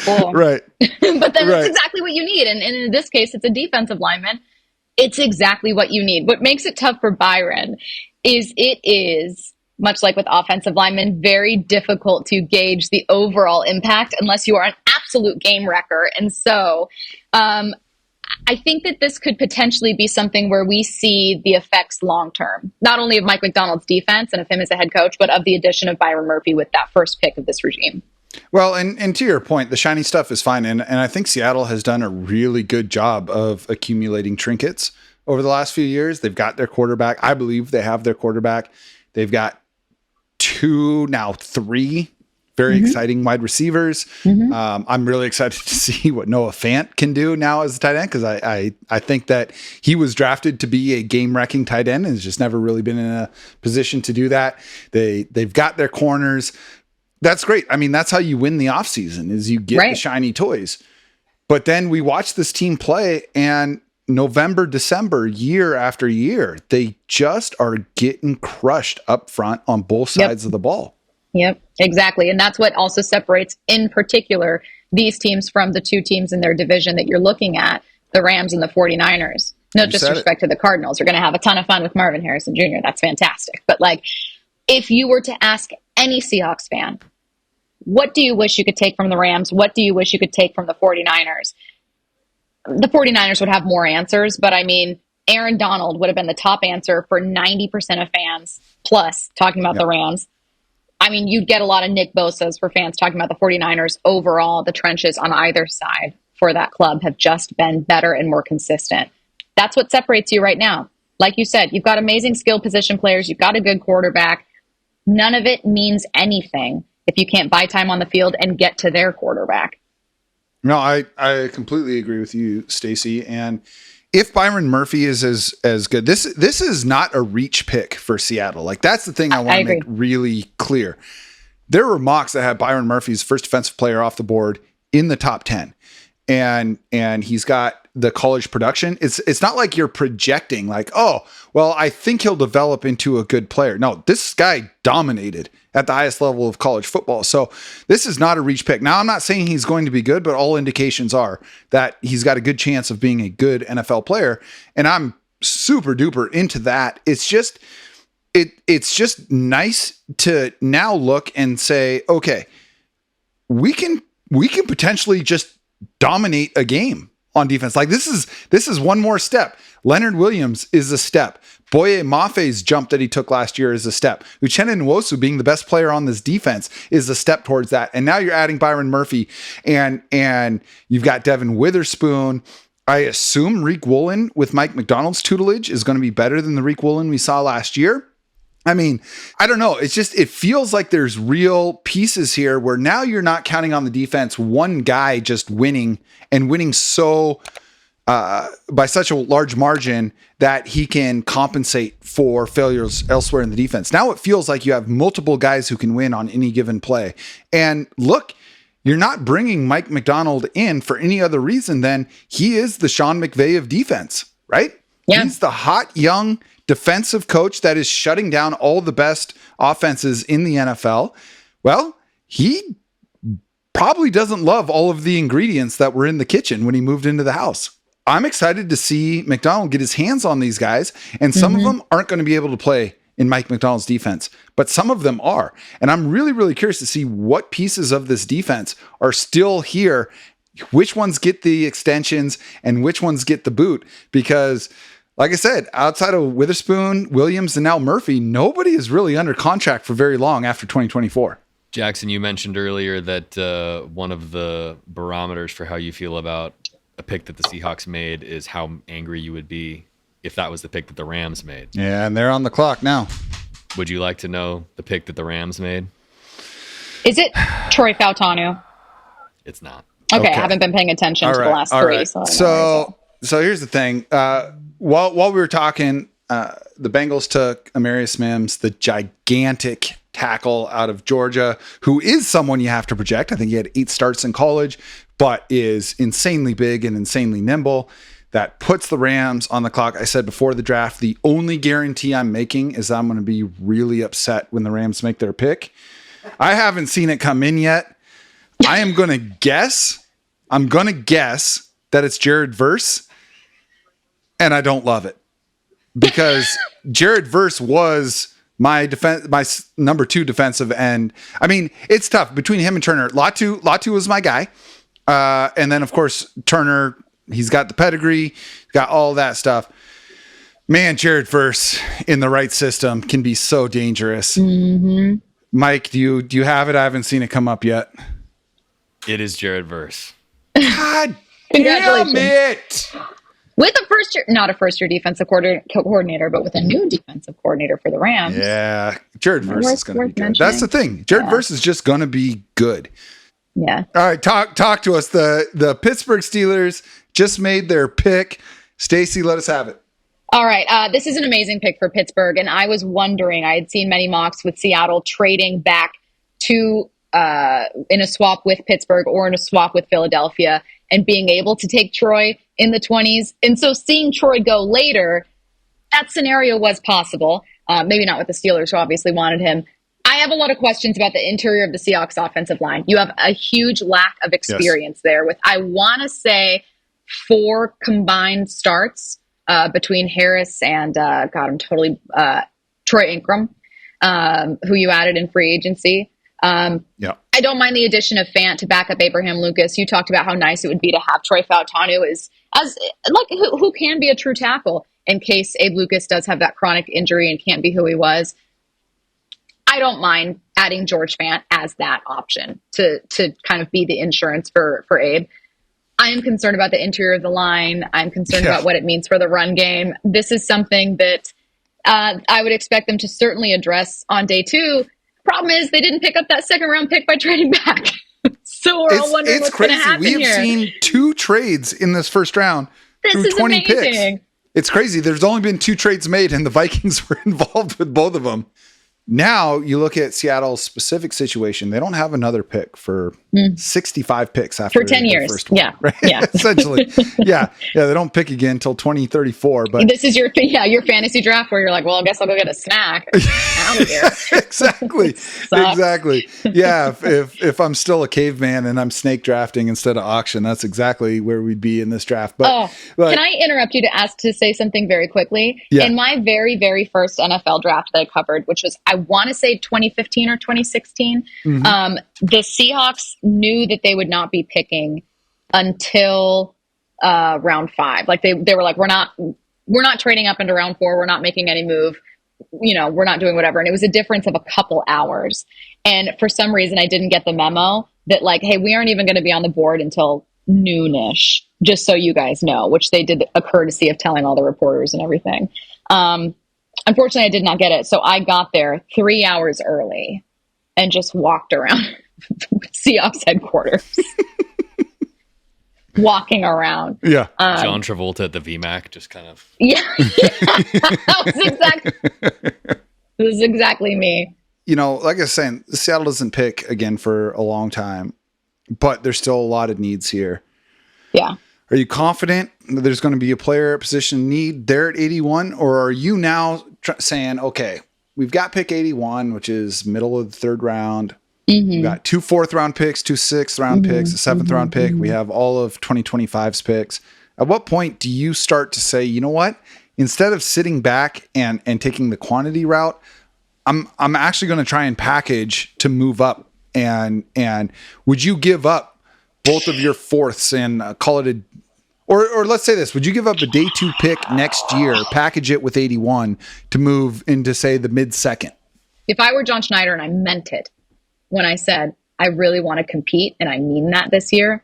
Cool. Right. But then it's exactly what you need. And in this case, it's a defensive lineman. It's exactly what you need. What makes it tough for Byron is it is, much like with offensive linemen, very difficult to gauge the overall impact unless you are an absolute game wrecker. And so I think that this could potentially be something where we see the effects long term, not only of Mike Macdonald's defense and of him as a head coach, but of the addition of Byron Murphy with that first pick of this regime. Well, and to your point, the shiny stuff is fine. And I think Seattle has done a really good job of accumulating trinkets over the last few years. They've got their quarterback. I believe they have their quarterback. They've got 2, now 3 very exciting wide receivers. I'm really excited to see what Noah Fant can do now as a tight end, because I think that he was drafted to be a game-wrecking tight end and has just never really been in a position to do that. They've got their corners. That's great. I mean, that's how you win the offseason, is you get the shiny toys. But then we watch this team play, and November, December, year after year, they just are getting crushed up front on both sides of the ball. Yep, exactly. And that's what also separates, in particular, these teams from the 2 teams in their division that you're looking at, the Rams and the 49ers. No disrespect to the Cardinals. We're going to have a ton of fun with Marvin Harrison Jr. That's fantastic. But like, if you were to ask any Seahawks fan, what do you wish you could take from the Rams? What do you wish you could take from the 49ers? The 49ers would have more answers, but I mean, Aaron Donald would have been the top answer for 90% of fans, plus talking about the Rams. I mean, you'd get a lot of Nick Bosa's for fans talking about the 49ers. Overall, the trenches on either side for that club have just been better and more consistent. That's what separates you right now. Like you said, you've got amazing skill position players. You've got a good quarterback. None of it means anything if you can't buy time on the field and get to their quarterback. No, I completely agree with you, Stacy. And if Byron Murphy is as good, this is not a reach pick for Seattle. Like, that's the thing I want to make really clear. There were mocks that had Byron Murphy's first defensive player off the board in the top 10. and he's got the college production. It's not like you're projecting like, oh, well, I think he'll develop into a good player. No, this guy dominated at the highest level of college football. So this is not a reach pick. Now, I'm not saying he's going to be good, but all indications are that he's got a good chance of being a good NFL player. And I'm super duper into that. It's just nice to now look and say, okay, we can potentially just dominate a game on defense. Like this is one more step. Leonard Williams is a step. Boye Mafe's jump that he took last year is a step. Uchenna Nwosu being the best player on this defense is a step towards that. And now you're adding Byron Murphy and you've got Devin Witherspoon. I assume Reek Woolen with Mike McDonald's tutelage is going to be better than the Reek Woolen we saw last year. I mean, I don't know. It's just, it feels like there's real pieces here where now you're not counting on the defense, one guy just winning and winning so by such a large margin that he can compensate for failures elsewhere in the defense. Now it feels like you have multiple guys who can win on any given play. And look, you're not bringing Mike McDonald in for any other reason than he is the Sean McVay of defense, right? Yeah. He's the hot, young defensive coach that is shutting down all the best offenses in the NFL. Well, he probably doesn't love all of the ingredients that were in the kitchen when he moved into the house. I'm excited to see McDonald get his hands on these guys, and some of them aren't going to be able to play in Mike McDonald's defense, but some of them are. And I'm really, really curious to see what pieces of this defense are still here, which ones get the extensions and which ones get the boot, because like I said, outside of Witherspoon, Williams, and now Murphy, nobody is really under contract for very long after 2024. Jackson, you mentioned earlier that one of the barometers for how you feel about a pick that the Seahawks made is how angry you would be if that was the pick that the Rams made. Yeah, and they're on the clock now. Would you like to know the pick that the Rams made? Is it Troy Fautanu? It's not. Okay, I haven't been paying attention to the last three. Right. So here's the thing. While we were talking, the Bengals took Amarius Mims, the gigantic tackle out of Georgia, who is someone you have to project. I think he had 8 starts in college, but is insanely big and insanely nimble. That puts the Rams on the clock. I said before the draft, the only guarantee I'm making is I'm going to be really upset when the Rams make their pick. I haven't seen it come in yet. I'm going to guess that it's Jared Verse. And I don't love it because Jared Verse was my number 2 defensive end. I mean, it's tough between him and Turner. Latu was my guy. And then of course, Turner, he's got the pedigree, got all that stuff. Man, Jared Verse in the right system can be so dangerous. Mm-hmm. Mike, do you have it? I haven't seen it come up yet. It is Jared Verse. God damn it. With a not a first year defensive coordinator, but with a new defensive coordinator for the Rams. Yeah. Jared Verse is going to be good. That's the thing. Jared Verse is just going to be good. Yeah. All right. Talk to us. The Pittsburgh Steelers just made their pick. Stacy, let us have it. All right. This is an amazing pick for Pittsburgh. And I was wondering, I had seen many mocks with Seattle trading back to in a swap with Pittsburgh or in a swap with Philadelphia and being able to take Troy in the 20s. And so seeing Troy go later, that scenario was possible. Maybe not with the Steelers, who obviously wanted him. I have a lot of questions about the interior of the Seahawks offensive line. You have a huge lack of experience there with, I want to say, 4 combined starts between Harris and, Troy Ingram, who you added in free agency. I don't mind the addition of Fant to back up Abraham Lucas. You talked about how nice it would be to have Troy Fautanu who can be a true tackle in case Abe Lucas does have that chronic injury and can't be who he was. I don't mind adding George Fant as that option to kind of be the insurance for Abe. I am concerned about the interior of the line. I'm concerned about what it means for the run game. This is something that I would expect them to certainly address on day 2. Problem is they didn't pick up that 2nd round pick by trading back. So we're all wondering what's going to happen here. We have seen 2 trades in this first round through 20 picks. It's crazy. There's only been 2 trades made and the Vikings were involved with both of them. Now you look at Seattle's specific situation. They don't have another pick for 65 picks after for 10 the years. first one, Yeah. right? Yeah. Essentially. Yeah. They don't pick again until 2034. But this is your fantasy draft where you're like, well, I guess I'll go get a snack out of here. Exactly. Exactly. Yeah. If I'm still a caveman and I'm snake drafting instead of auction, that's exactly where we'd be in this draft. But can I interrupt you to say something very quickly? Yeah. In my very, very first NFL draft that I covered, which was, I want to say 2015 or 2016, the Seahawks knew that they would not be picking until round 5. Like they were like, we're not trading up into round 4. We're not making any move. We're not doing whatever. And it was a difference of a couple hours. And for some reason, I didn't get the memo that like, hey, we aren't even going to be on the board until noonish, just so you guys know, which they did a courtesy of telling all the reporters and everything. Unfortunately, I did not get it. So I got there 3 hours early and just walked around Seahawks headquarters. Walking around. Yeah. John Travolta at the VMAC, just kind of. Yeah. That was exactly me. Like I was saying, Seattle doesn't pick again for a long time, but there's still a lot of needs here. Yeah. Are you confident that there's going to be a player position need there at 81? Or are you now saying, okay, we've got pick 81, which is middle of the 3rd round. We've got 2 4th round picks, 2 6th round picks, a 7th round pick. We have all of 2025's picks. At what point do you start to say, you know what? Instead of sitting back and taking the quantity route, I'm actually going to try and package to move up. And would you give up both of your 4ths and call it or let's say this, would you give up a day 2 pick next year, package it with 81 to move into, say, the mid-2nd? If I were John Schneider and I meant it when I said, I really want to compete and I mean that this year,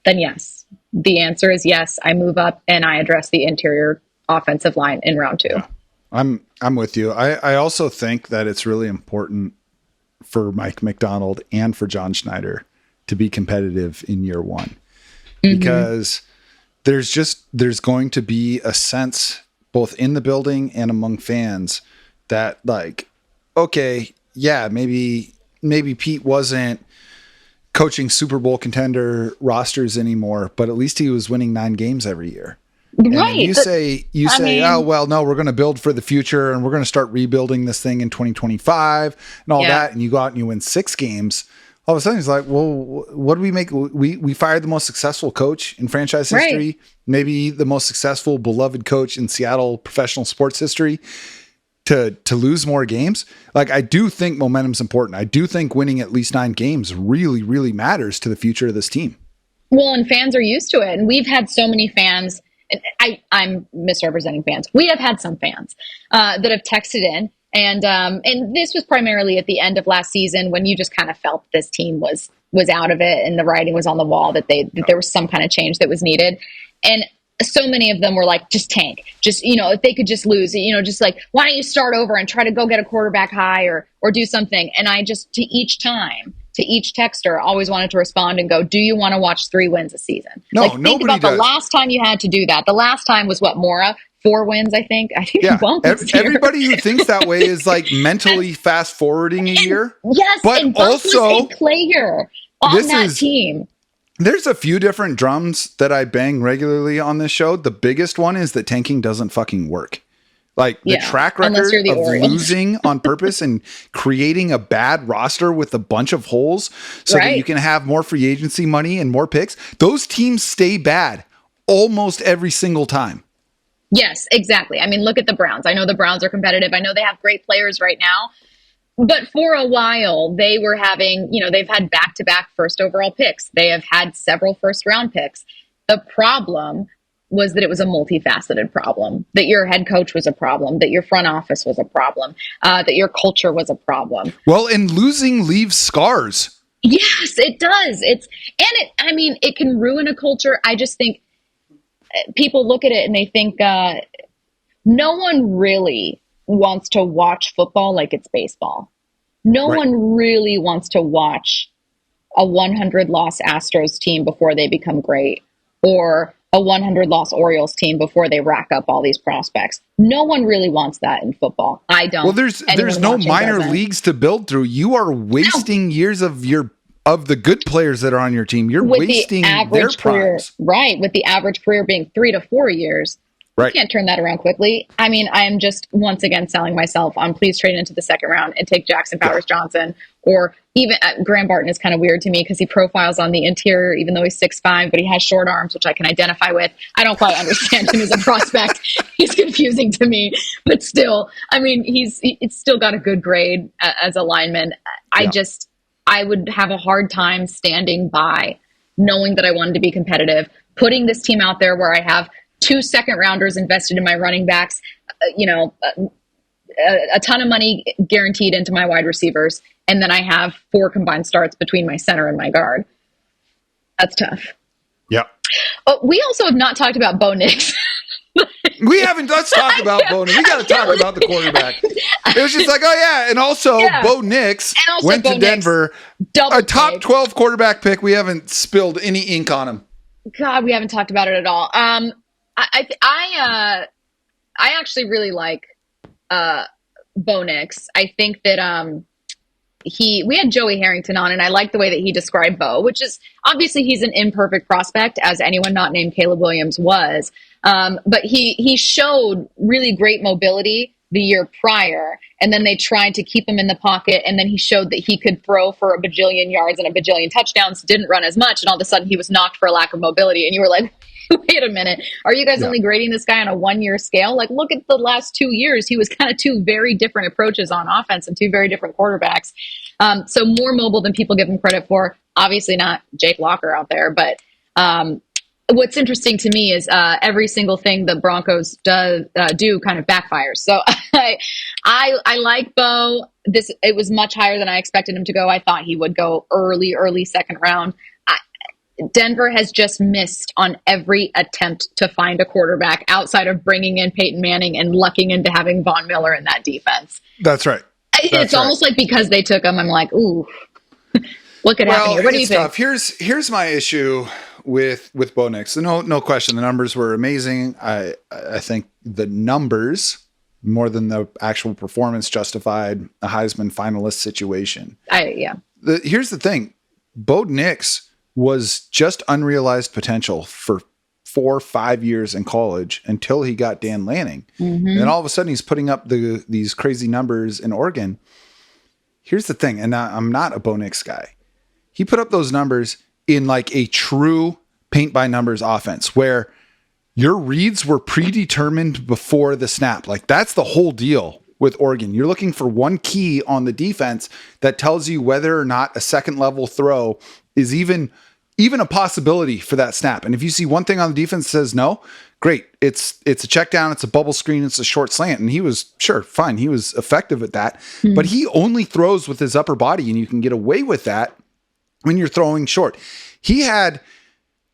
then yes. The answer is yes. I move up and I address the interior offensive line in round 2. Yeah. I'm with you. I also think that it's really important for Mike McDonald and for John Schneider to be competitive in year 1, because there's going to be a sense both in the building and among fans that like, okay, yeah, maybe Pete wasn't coaching Super Bowl contender rosters anymore, but at least he was winning 9 games every year. Right. And you say, oh, well, no, we're going to build for the future and we're going to start rebuilding this thing in 2025 and all that. And you go out and you win 6 games. All of a sudden he's like, well, what do we make? We fired the most successful coach in franchise history, maybe the most successful, beloved coach in Seattle professional sports history, to lose more games. Like, I do think momentum's important. I do think winning at least 9 games really, really matters to the future of this team. Well, and fans are used to it. And we've had so many fans, and I'm misrepresenting fans. We have had some fans that have texted in. And this was primarily at the end of last season when you just kind of felt this team was out of it and the writing was on the wall that there was some kind of change that was needed. And so many of them were like, just tank, just, if they could just lose, just like, why don't you start over and try to go get a quarterback high or do something. And I just, to each texter, always wanted to respond and go, do you want to watch 3 wins a season? No, like, think nobody about does. The last time you had to do that. The last time was what, Mora? 4 wins, I think. I think Yeah. Everybody who thinks that way is like mentally fast forwarding a year. Yes, but and Buck was also a player on that team. There's a few different drums that I bang regularly on this show. The biggest one is that tanking doesn't fucking work. Like the track record of losing on purpose and creating a bad roster with a bunch of holes so that you can have more free agency money and more picks. Those teams stay bad almost every single time. Yes, exactly. I mean, look at the Browns. I know the Browns are competitive. I know they have great players right now. But for a while, they were having, they've had back-to-back first overall picks. They have had several first-round picks. The problem was that it was a multifaceted problem, that your head coach was a problem, that your front office was a problem, that your culture was a problem. Well, and losing leaves scars. Yes, it does. It can ruin a culture. I just think people look at it and they think no one really wants to watch football like it's baseball. No one really wants to watch a 100-loss Astros team before they become great, or a 100-loss Orioles team before they rack up all these prospects. No one really wants that in football. I don't. Well, there's no minor leagues to build through. You are wasting years of your of the good players that are on your team, you're with wasting the their average career, primes. right? With the average career being 3 to 4 years. Right. You can't turn that around quickly. I mean, I am just once again selling myself on please trade into the second round and take Jackson Powers Johnson, or even Graham Barton is kind of weird to me because he profiles on the interior, even though he's 6'5", but he has short arms, which I can identify with. I don't quite understand him as a prospect. He's confusing to me, but still, I mean, it's still got a good grade as a lineman. I would have a hard time standing by knowing that I wanted to be competitive, putting this team out there where I have 2 second rounders invested in my running backs, a ton of money guaranteed into my wide receivers. And then I have 4 combined starts between my center and my guard. That's tough. Yeah. We also have not talked about Bo Nix. We haven't. Let's talk about Bo Nix. We got to talk about the quarterback. It was just like, oh yeah, and also Bo Nix went to Denver, a top 12 quarterback pick. We haven't spilled any ink on him. God, we haven't talked about it at all. I actually really like Bo Nix. I think that we had Joey Harrington on, and I like the way that he described Bo, which is obviously he's an imperfect prospect, as anyone not named Caleb Williams was. But he showed really great mobility the year prior, and then they tried to keep him in the pocket, and then he showed that he could throw for a bajillion yards and a bajillion touchdowns, didn't run as much, and all of a sudden he was knocked for a lack of mobility, and you were like, wait a minute, are you guys only grading this guy on a 1-year scale? Like, look at the last 2 years. He was kind of 2 very different approaches on offense and 2 very different quarterbacks. So more mobile than people give him credit for. Obviously not Jake Locker out there, but what's interesting to me is every single thing the Broncos do kind of backfires. So I like Bo. It was much higher than I expected him to go. I thought he would go early second round. Denver has just missed on every attempt to find a quarterback outside of bringing in Peyton Manning and lucking into having Von Miller in that defense. That's right. It's almost like because they took him, I'm like, ooh, what could happen here? What do you think? Tough. Here's my issue with Bo Nix. No question, the numbers were amazing. I think the numbers more than the actual performance justified a Heisman finalist situation. Here's the thing, Bo Nix was just unrealized potential for 4 or 5 years in college until he got Dan Lanning. Mm-hmm. And then all of a sudden he's putting up these crazy numbers in Oregon. Here's the thing, and I'm not a Bo Nix guy. He put up those numbers in like a true paint by numbers offense where your reads were predetermined before the snap. Like that's the whole deal with Oregon. You're looking for one key on the defense that tells you whether or not a second level throw is even a possibility for that snap. And if you see one thing on the defense that says no, great. It's a check down, it's a bubble screen, it's a short slant. And he was fine. He was effective at that, but he only throws with his upper body and you can get away with that when you're throwing short. He had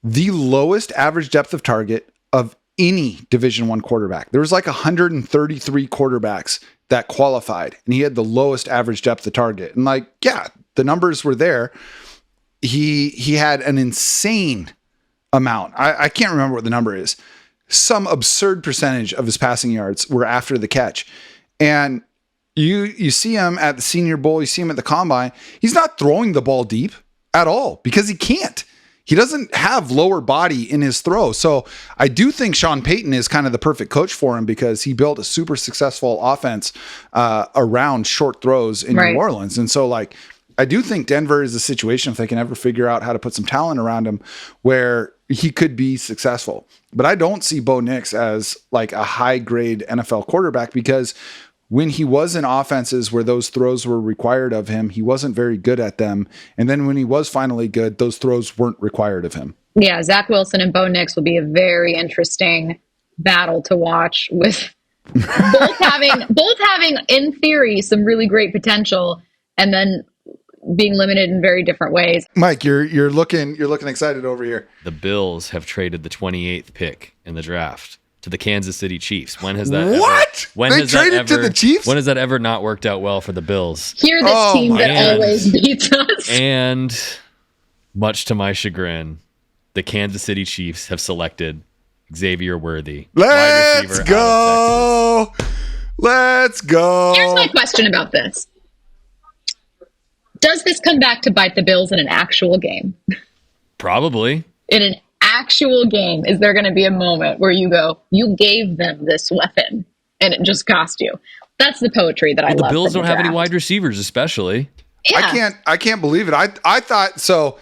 the lowest average depth of target of any Division I quarterback. There was like 133 quarterbacks that qualified and he had the lowest average depth of target. And like, yeah, the numbers were there. He had an insane amount. I can't remember what the number is. Some absurd percentage of his passing yards were after the catch. And you see him at the Senior Bowl, you see him at the Combine. He's not throwing the ball deep at all because he can't. He doesn't have lower body in his throw. So I do think Sean Payton is kind of the perfect coach for him because he built a super successful offense around short throws in New Orleans. And so like, I do think Denver is a situation, if they can ever figure out how to put some talent around him, where he could be successful. But I don't see Bo Nix as like a high grade NFL quarterback because when he was in offenses where those throws were required of him, he wasn't very good at them. And then when he was finally good, those throws weren't required of him. Yeah, Zach Wilson and Bo Nix will be a very interesting battle to watch with both having in theory some really great potential and then being limited in very different ways. Mike, you're looking excited over here. The Bills have traded the 28th pick in the draft to the Kansas City Chiefs. When has that to the Chiefs? When has that ever not worked out well for the Bills? You're this team that always beats us. And much to my chagrin, the Kansas City Chiefs have selected Xavier Worthy. Let's go. Here's my question about this. Does this come back to bite the Bills in an actual game? Probably. In an actual game, is there going to be a moment where you go, you gave them this weapon and it just cost you? That's the poetry that I love. The Bills from don't the have any draft. wide receivers, especially. Yeah. I can't believe it. I thought so.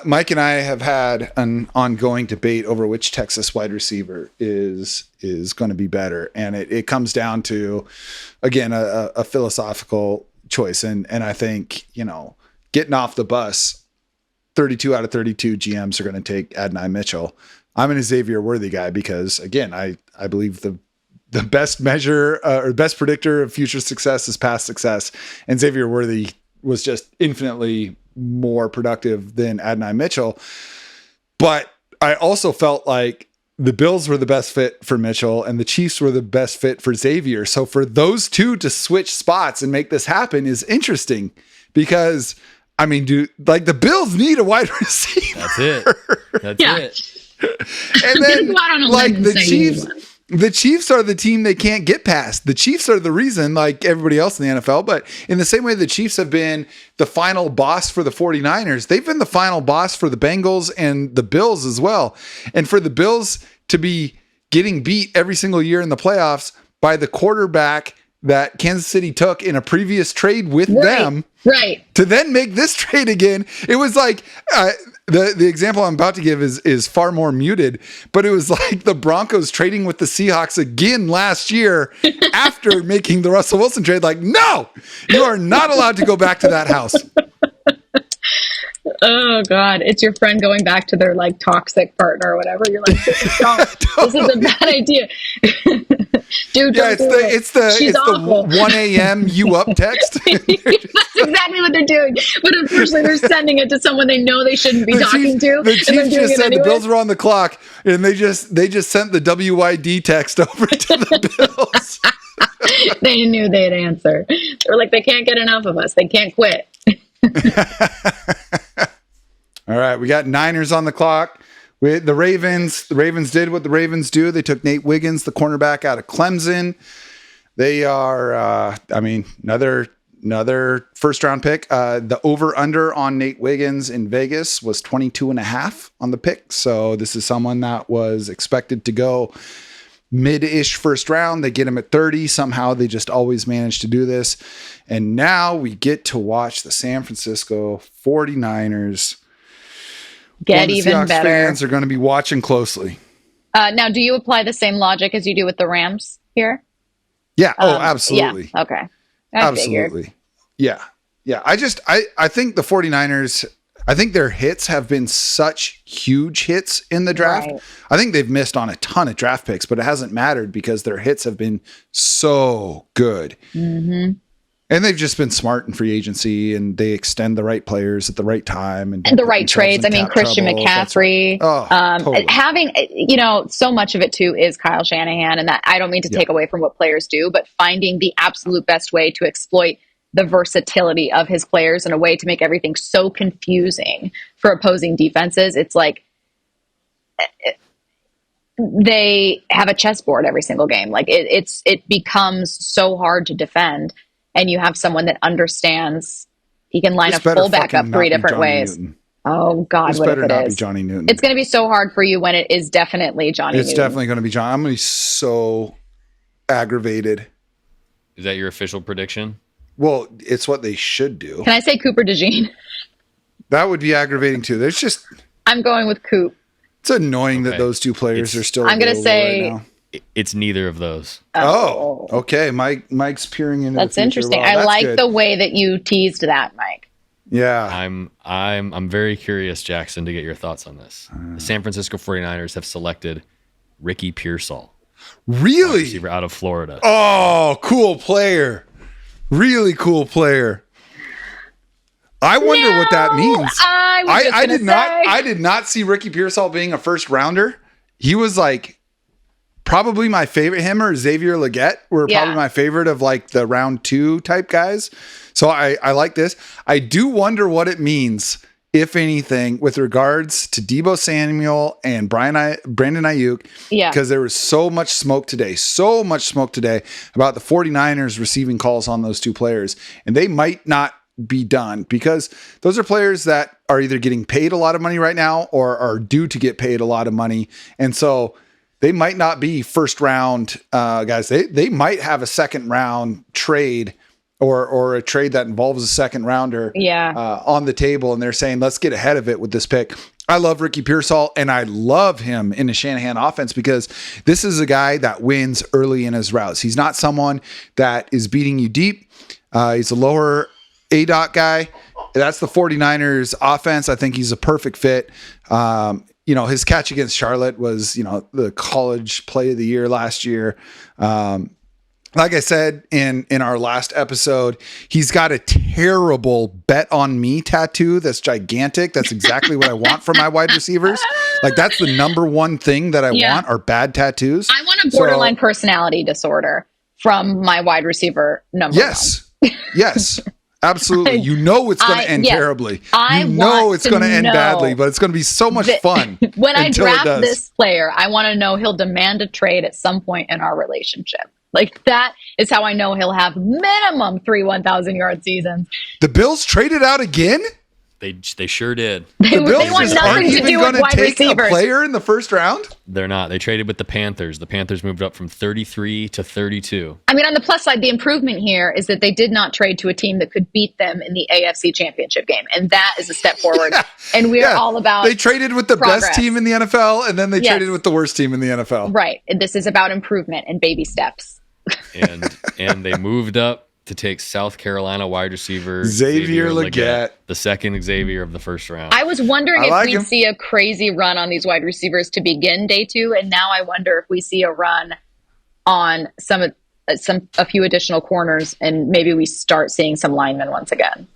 Mike and I have had an ongoing debate over which Texas wide receiver is going to be better, and it comes down to, again, a philosophical choice. And I think, getting off the bus, 32 out of 32 GMs are going to take Adonai Mitchell. I'm an Xavier Worthy guy because, again, I believe the best measure or best predictor of future success is past success, and Xavier Worthy was just infinitely more productive than Adonai Mitchell. But I also felt like the Bills were the best fit for Mitchell and the Chiefs were the best fit for Xavier. So for those two to switch spots and make this happen is interesting because, I mean, the Bills need a wide receiver. That's it. That's it. And then Go out on a like limb and the say Chiefs, you won. the Chiefs are the team they can't get past. The Chiefs are the reason, like everybody else in the NFL, but in the same way the Chiefs have been the final boss for the 49ers, they've been the final boss for the Bengals and the Bills as well. And for the Bills to be getting beat every single year in the playoffs by the quarterback that Kansas City took in a previous trade with them, Right. to then make this trade again, it was like the example I'm about to give is far more muted, but it was like the Broncos trading with the Seahawks again last year after making the Russell Wilson trade. Like, no, you are not allowed to go back to that house. Oh God, it's your friend going back to their like toxic partner or whatever. You're like, this is a bad idea. Dude, Yeah, it's the awful. 1 a.m. you up text. That's exactly what they're doing. But unfortunately, they're sending it to someone they know they shouldn't be talking to. The and they're Chiefs doing just it said anyway. the Bills were on the clock, and they just sent the WYD text over to the Bills. They knew they'd answer. They were like, they can't get enough of us. They can't quit. All right, we got Niners on the clock. The Ravens did what the Ravens do. They took Nate Wiggins, the cornerback out of Clemson. They are, another first round pick. The over under on Nate Wiggins in Vegas was 22.5 on the pick. So this is someone that was expected to go mid-ish first round. They get him at 30. Somehow they just always manage to do this. And now we get to watch the San Francisco 49ers. Get the even Seahawks better. fans are going to be watching closely. Now, do you apply the same logic as you do with the Rams here? Yeah. Absolutely. Yeah. Okay. Absolutely. Figured. Yeah. Yeah. I think the 49ers, I think their hits have been such huge hits in the draft. Right. I think they've missed on a ton of draft picks, but it hasn't mattered because their hits have been so good. Mm-hmm. And they've just been smart in free agency, and they extend the right players at the right time and the right trades. I mean, Christian McCaffrey. Totally. Having, so much of it too is Kyle Shanahan, and that I don't mean to take away from what players do, but finding the absolute best way to exploit the versatility of his players in a way to make everything so confusing for opposing defenses. It's like they have a chessboard every single game. Like it becomes so hard to defend. And you have someone that understands he can line a fullback up three different ways. Newton. Oh God, This what better if it not is? be Johnny Newton. It's going to be so hard for you when it is definitely Johnny It's Newton. definitely going to be John. I'm going to be so aggravated. Is that your official prediction? Well, it's what they should do. Can I say Cooper DeJean? That would be aggravating too. There's just, I'm going with Coop. it's annoying that Okay. those two players are still I'm gonna available say- right now. It's neither of those. Oh, okay. Mike's peering into That's the future. interesting. Well, I that's like good. the way that you teased that, Mike. Yeah. I'm very curious, Jackson, to get your thoughts on this. The San Francisco 49ers have selected Ricky Pearsall, Really? receiver out of Florida. Oh, cool player. Really cool player. I wonder what that means. I did not see Ricky Pearsall being a first rounder. He was like probably my favorite. Him or Xavier Legette were probably my favorite of like the round 2 type guys. So I like this. I do wonder what it means, if anything, with regards to Deebo Samuel and Brandon Ayuk. Yeah. Because there was so much smoke today about the 49ers receiving calls on those two players. And they might not be done, because those are players that are either getting paid a lot of money right now or are due to get paid a lot of money. And so they might not be first round guys. They might have a second round trade or a trade that involves a second rounder on the table. And they're saying, let's get ahead of it with this pick. I love Ricky Pearsall, and I love him in the Shanahan offense because this is a guy that wins early in his routes. He's not someone that is beating you deep. He's a lower ADOT guy. That's the 49ers offense. I think he's a perfect fit. His catch against Charlotte was, the college play of the year last year. Like I said in our last episode, he's got a terrible bet on me tattoo that's gigantic. That's exactly what I want for my wide receivers. Like, that's the number one thing that I want are bad tattoos. I want a borderline personality disorder from my wide receiver number one. Yes, absolutely. It's going to end terribly. It's going to end badly, but it's going to be so much fun. When I draft this player, I want to know he'll demand a trade at some point in our relationship. Like, that is how I know he'll have minimum 3 1,000-yard seasons. The Bills traded out again? They sure did. They want nothing to do with wide receivers. A player in the first round? They're not. They traded with the Panthers. The Panthers moved up from 33 to 32. I mean, on the plus side, the improvement here is that they did not trade to a team that could beat them in the AFC Championship game. And that is a step forward. And we are all about They traded with the best team in the NFL, and then they traded with the worst team in the NFL. Right. And this is about improvement and baby steps. and they moved up to take South Carolina wide receiver Xavier Legette, the second Xavier of the first round. I was wondering if we'd see a crazy run on these wide receivers to begin day 2, and now I wonder if we see a run on a few additional corners, and maybe we start seeing some linemen once again.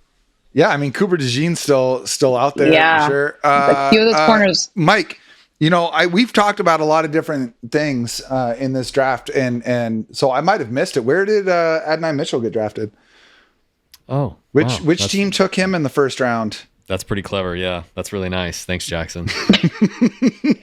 Yeah, I mean, Cooper DeJean's still out there. Yeah, for sure. A few of those corners. Mike, we've talked about a lot of different things in this draft, and so I might have missed it. Where did Adonai Mitchell get drafted? Oh, which team took him in the first round? That's pretty clever. Yeah, that's really nice. Thanks, Jackson.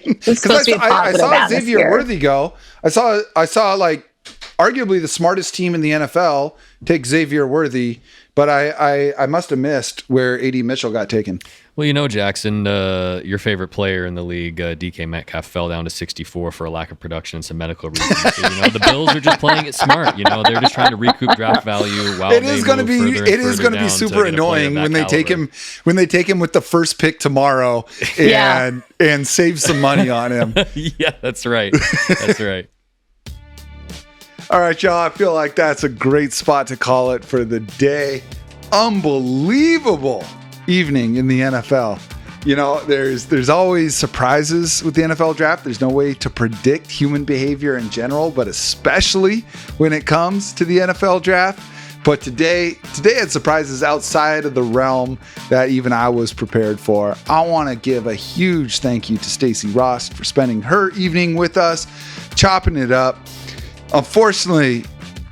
Because I saw Xavier Worthy go. I saw like arguably the smartest team in the NFL take Xavier Worthy, but I must have missed where AD Mitchell got taken. Well, Jackson, your favorite player in the league, DK Metcalf, fell down to 64 for a lack of production and some medical reasons. So, the Bills are just playing it smart. They're just trying to recoup draft value while it is going to be super annoying when they take him with the first pick tomorrow and save some money on him. Yeah, that's right. That's right. All right, y'all. I feel like that's a great spot to call it for the day. Unbelievable evening in the NFL. There's always surprises with the NFL draft. There's no way to predict human behavior in general, but especially when it comes to the NFL draft. But today had surprises outside of the realm that even I was prepared for. I want to give a huge thank you to Stacy Rost for spending her evening with us, chopping it up. Unfortunately,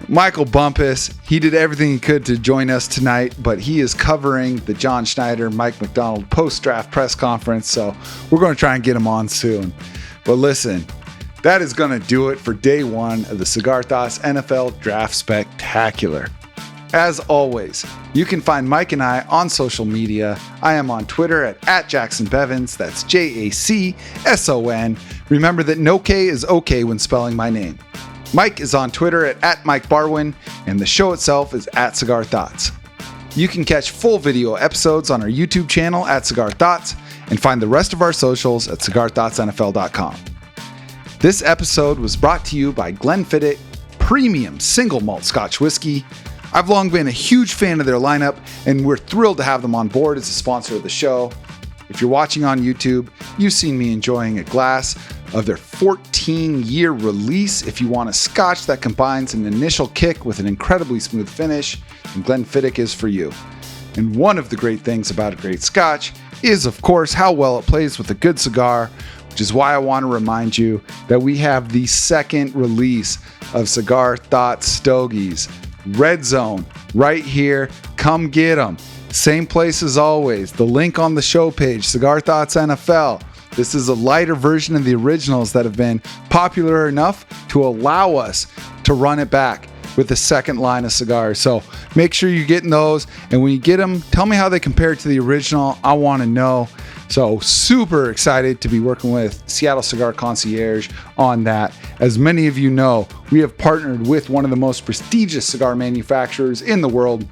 Michael Bumpus, he did everything he could to join us tonight, but he is covering the John Schneider, Mike McDonald post-draft press conference, so we're going to try and get him on soon. But listen, that is going to do it for day 1 of the Cigar Thoughts NFL Draft Spectacular. As always, you can find Mike and I on social media. I am on Twitter at @JacksonBevins. That's JACSON. Remember that no K is okay when spelling my name. Mike is on Twitter at Mike Barwin, and the show itself is at Cigar Thoughts. You can catch full video episodes on our YouTube channel at Cigar Thoughts, and find the rest of our socials at cigarthoughtsnfl.com. This episode was brought to you by Glenfiddich Premium Single Malt Scotch Whiskey. I've long been a huge fan of their lineup, and we're thrilled to have them on board as a sponsor of the show. If you're watching on YouTube, you've seen me enjoying a glass of their 14-year release. If you want a scotch that combines an initial kick with an incredibly smooth finish, then Glenfiddich is for you. And one of the great things about a great scotch is, of course, how well it plays with a good cigar, which is why I want to remind you that we have the second release of Cigar Thoughts Stogies. Red Zone, right here. Come get them. Same place as always. The link on the show page, Cigar Thoughts NFL. This is a lighter version of the originals that have been popular enough to allow us to run it back. with the second line of cigars. So make sure you're getting those. And when you get them, tell me how they compare to the original. I want to know. So super excited to be working with Seattle Cigar Concierge on that. As many of you know, we have partnered with one of the most prestigious cigar manufacturers in the world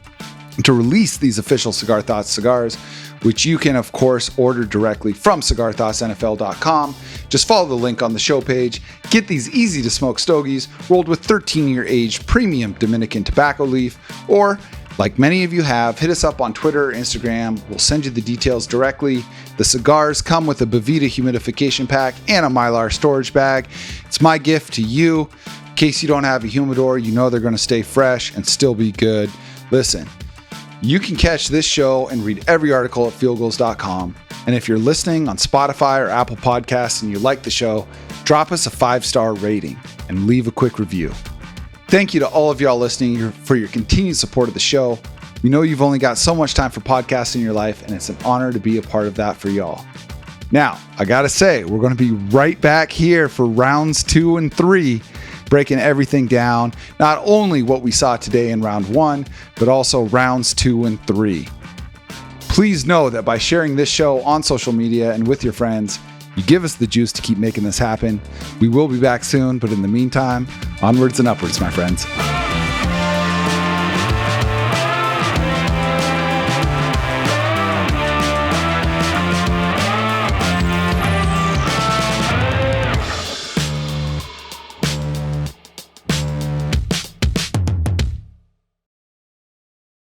to release these official Cigar Thoughts cigars, which you can, of course, order directly from cigarthoughtsnfl.com. Just follow the link on the show page. Get these easy-to-smoke stogies rolled with 13-year aged premium Dominican tobacco leaf, or, like many of you have, hit us up on Twitter or Instagram. We'll send you the details directly. The cigars come with a Bovita humidification pack and a Mylar storage bag. It's my gift to you. In case you don't have a humidor, you know they're going to stay fresh and still be good. Listen, you can catch this show and read every article at fieldgoals.com. And if you're listening on Spotify or Apple Podcasts and you like the show, drop us a 5-star rating and leave a quick review. Thank you to all of y'all listening for your continued support of the show. We know you've only got so much time for podcasts in your life, and it's an honor to be a part of that for y'all. Now, I gotta say, we're gonna be right back here for rounds 2 and 3, breaking everything down, not only what we saw today in round 1, but also rounds 2 and 3. Please know that by sharing this show on social media and with your friends, you give us the juice to keep making this happen. We will be back soon, but in the meantime, onwards and upwards, my friends.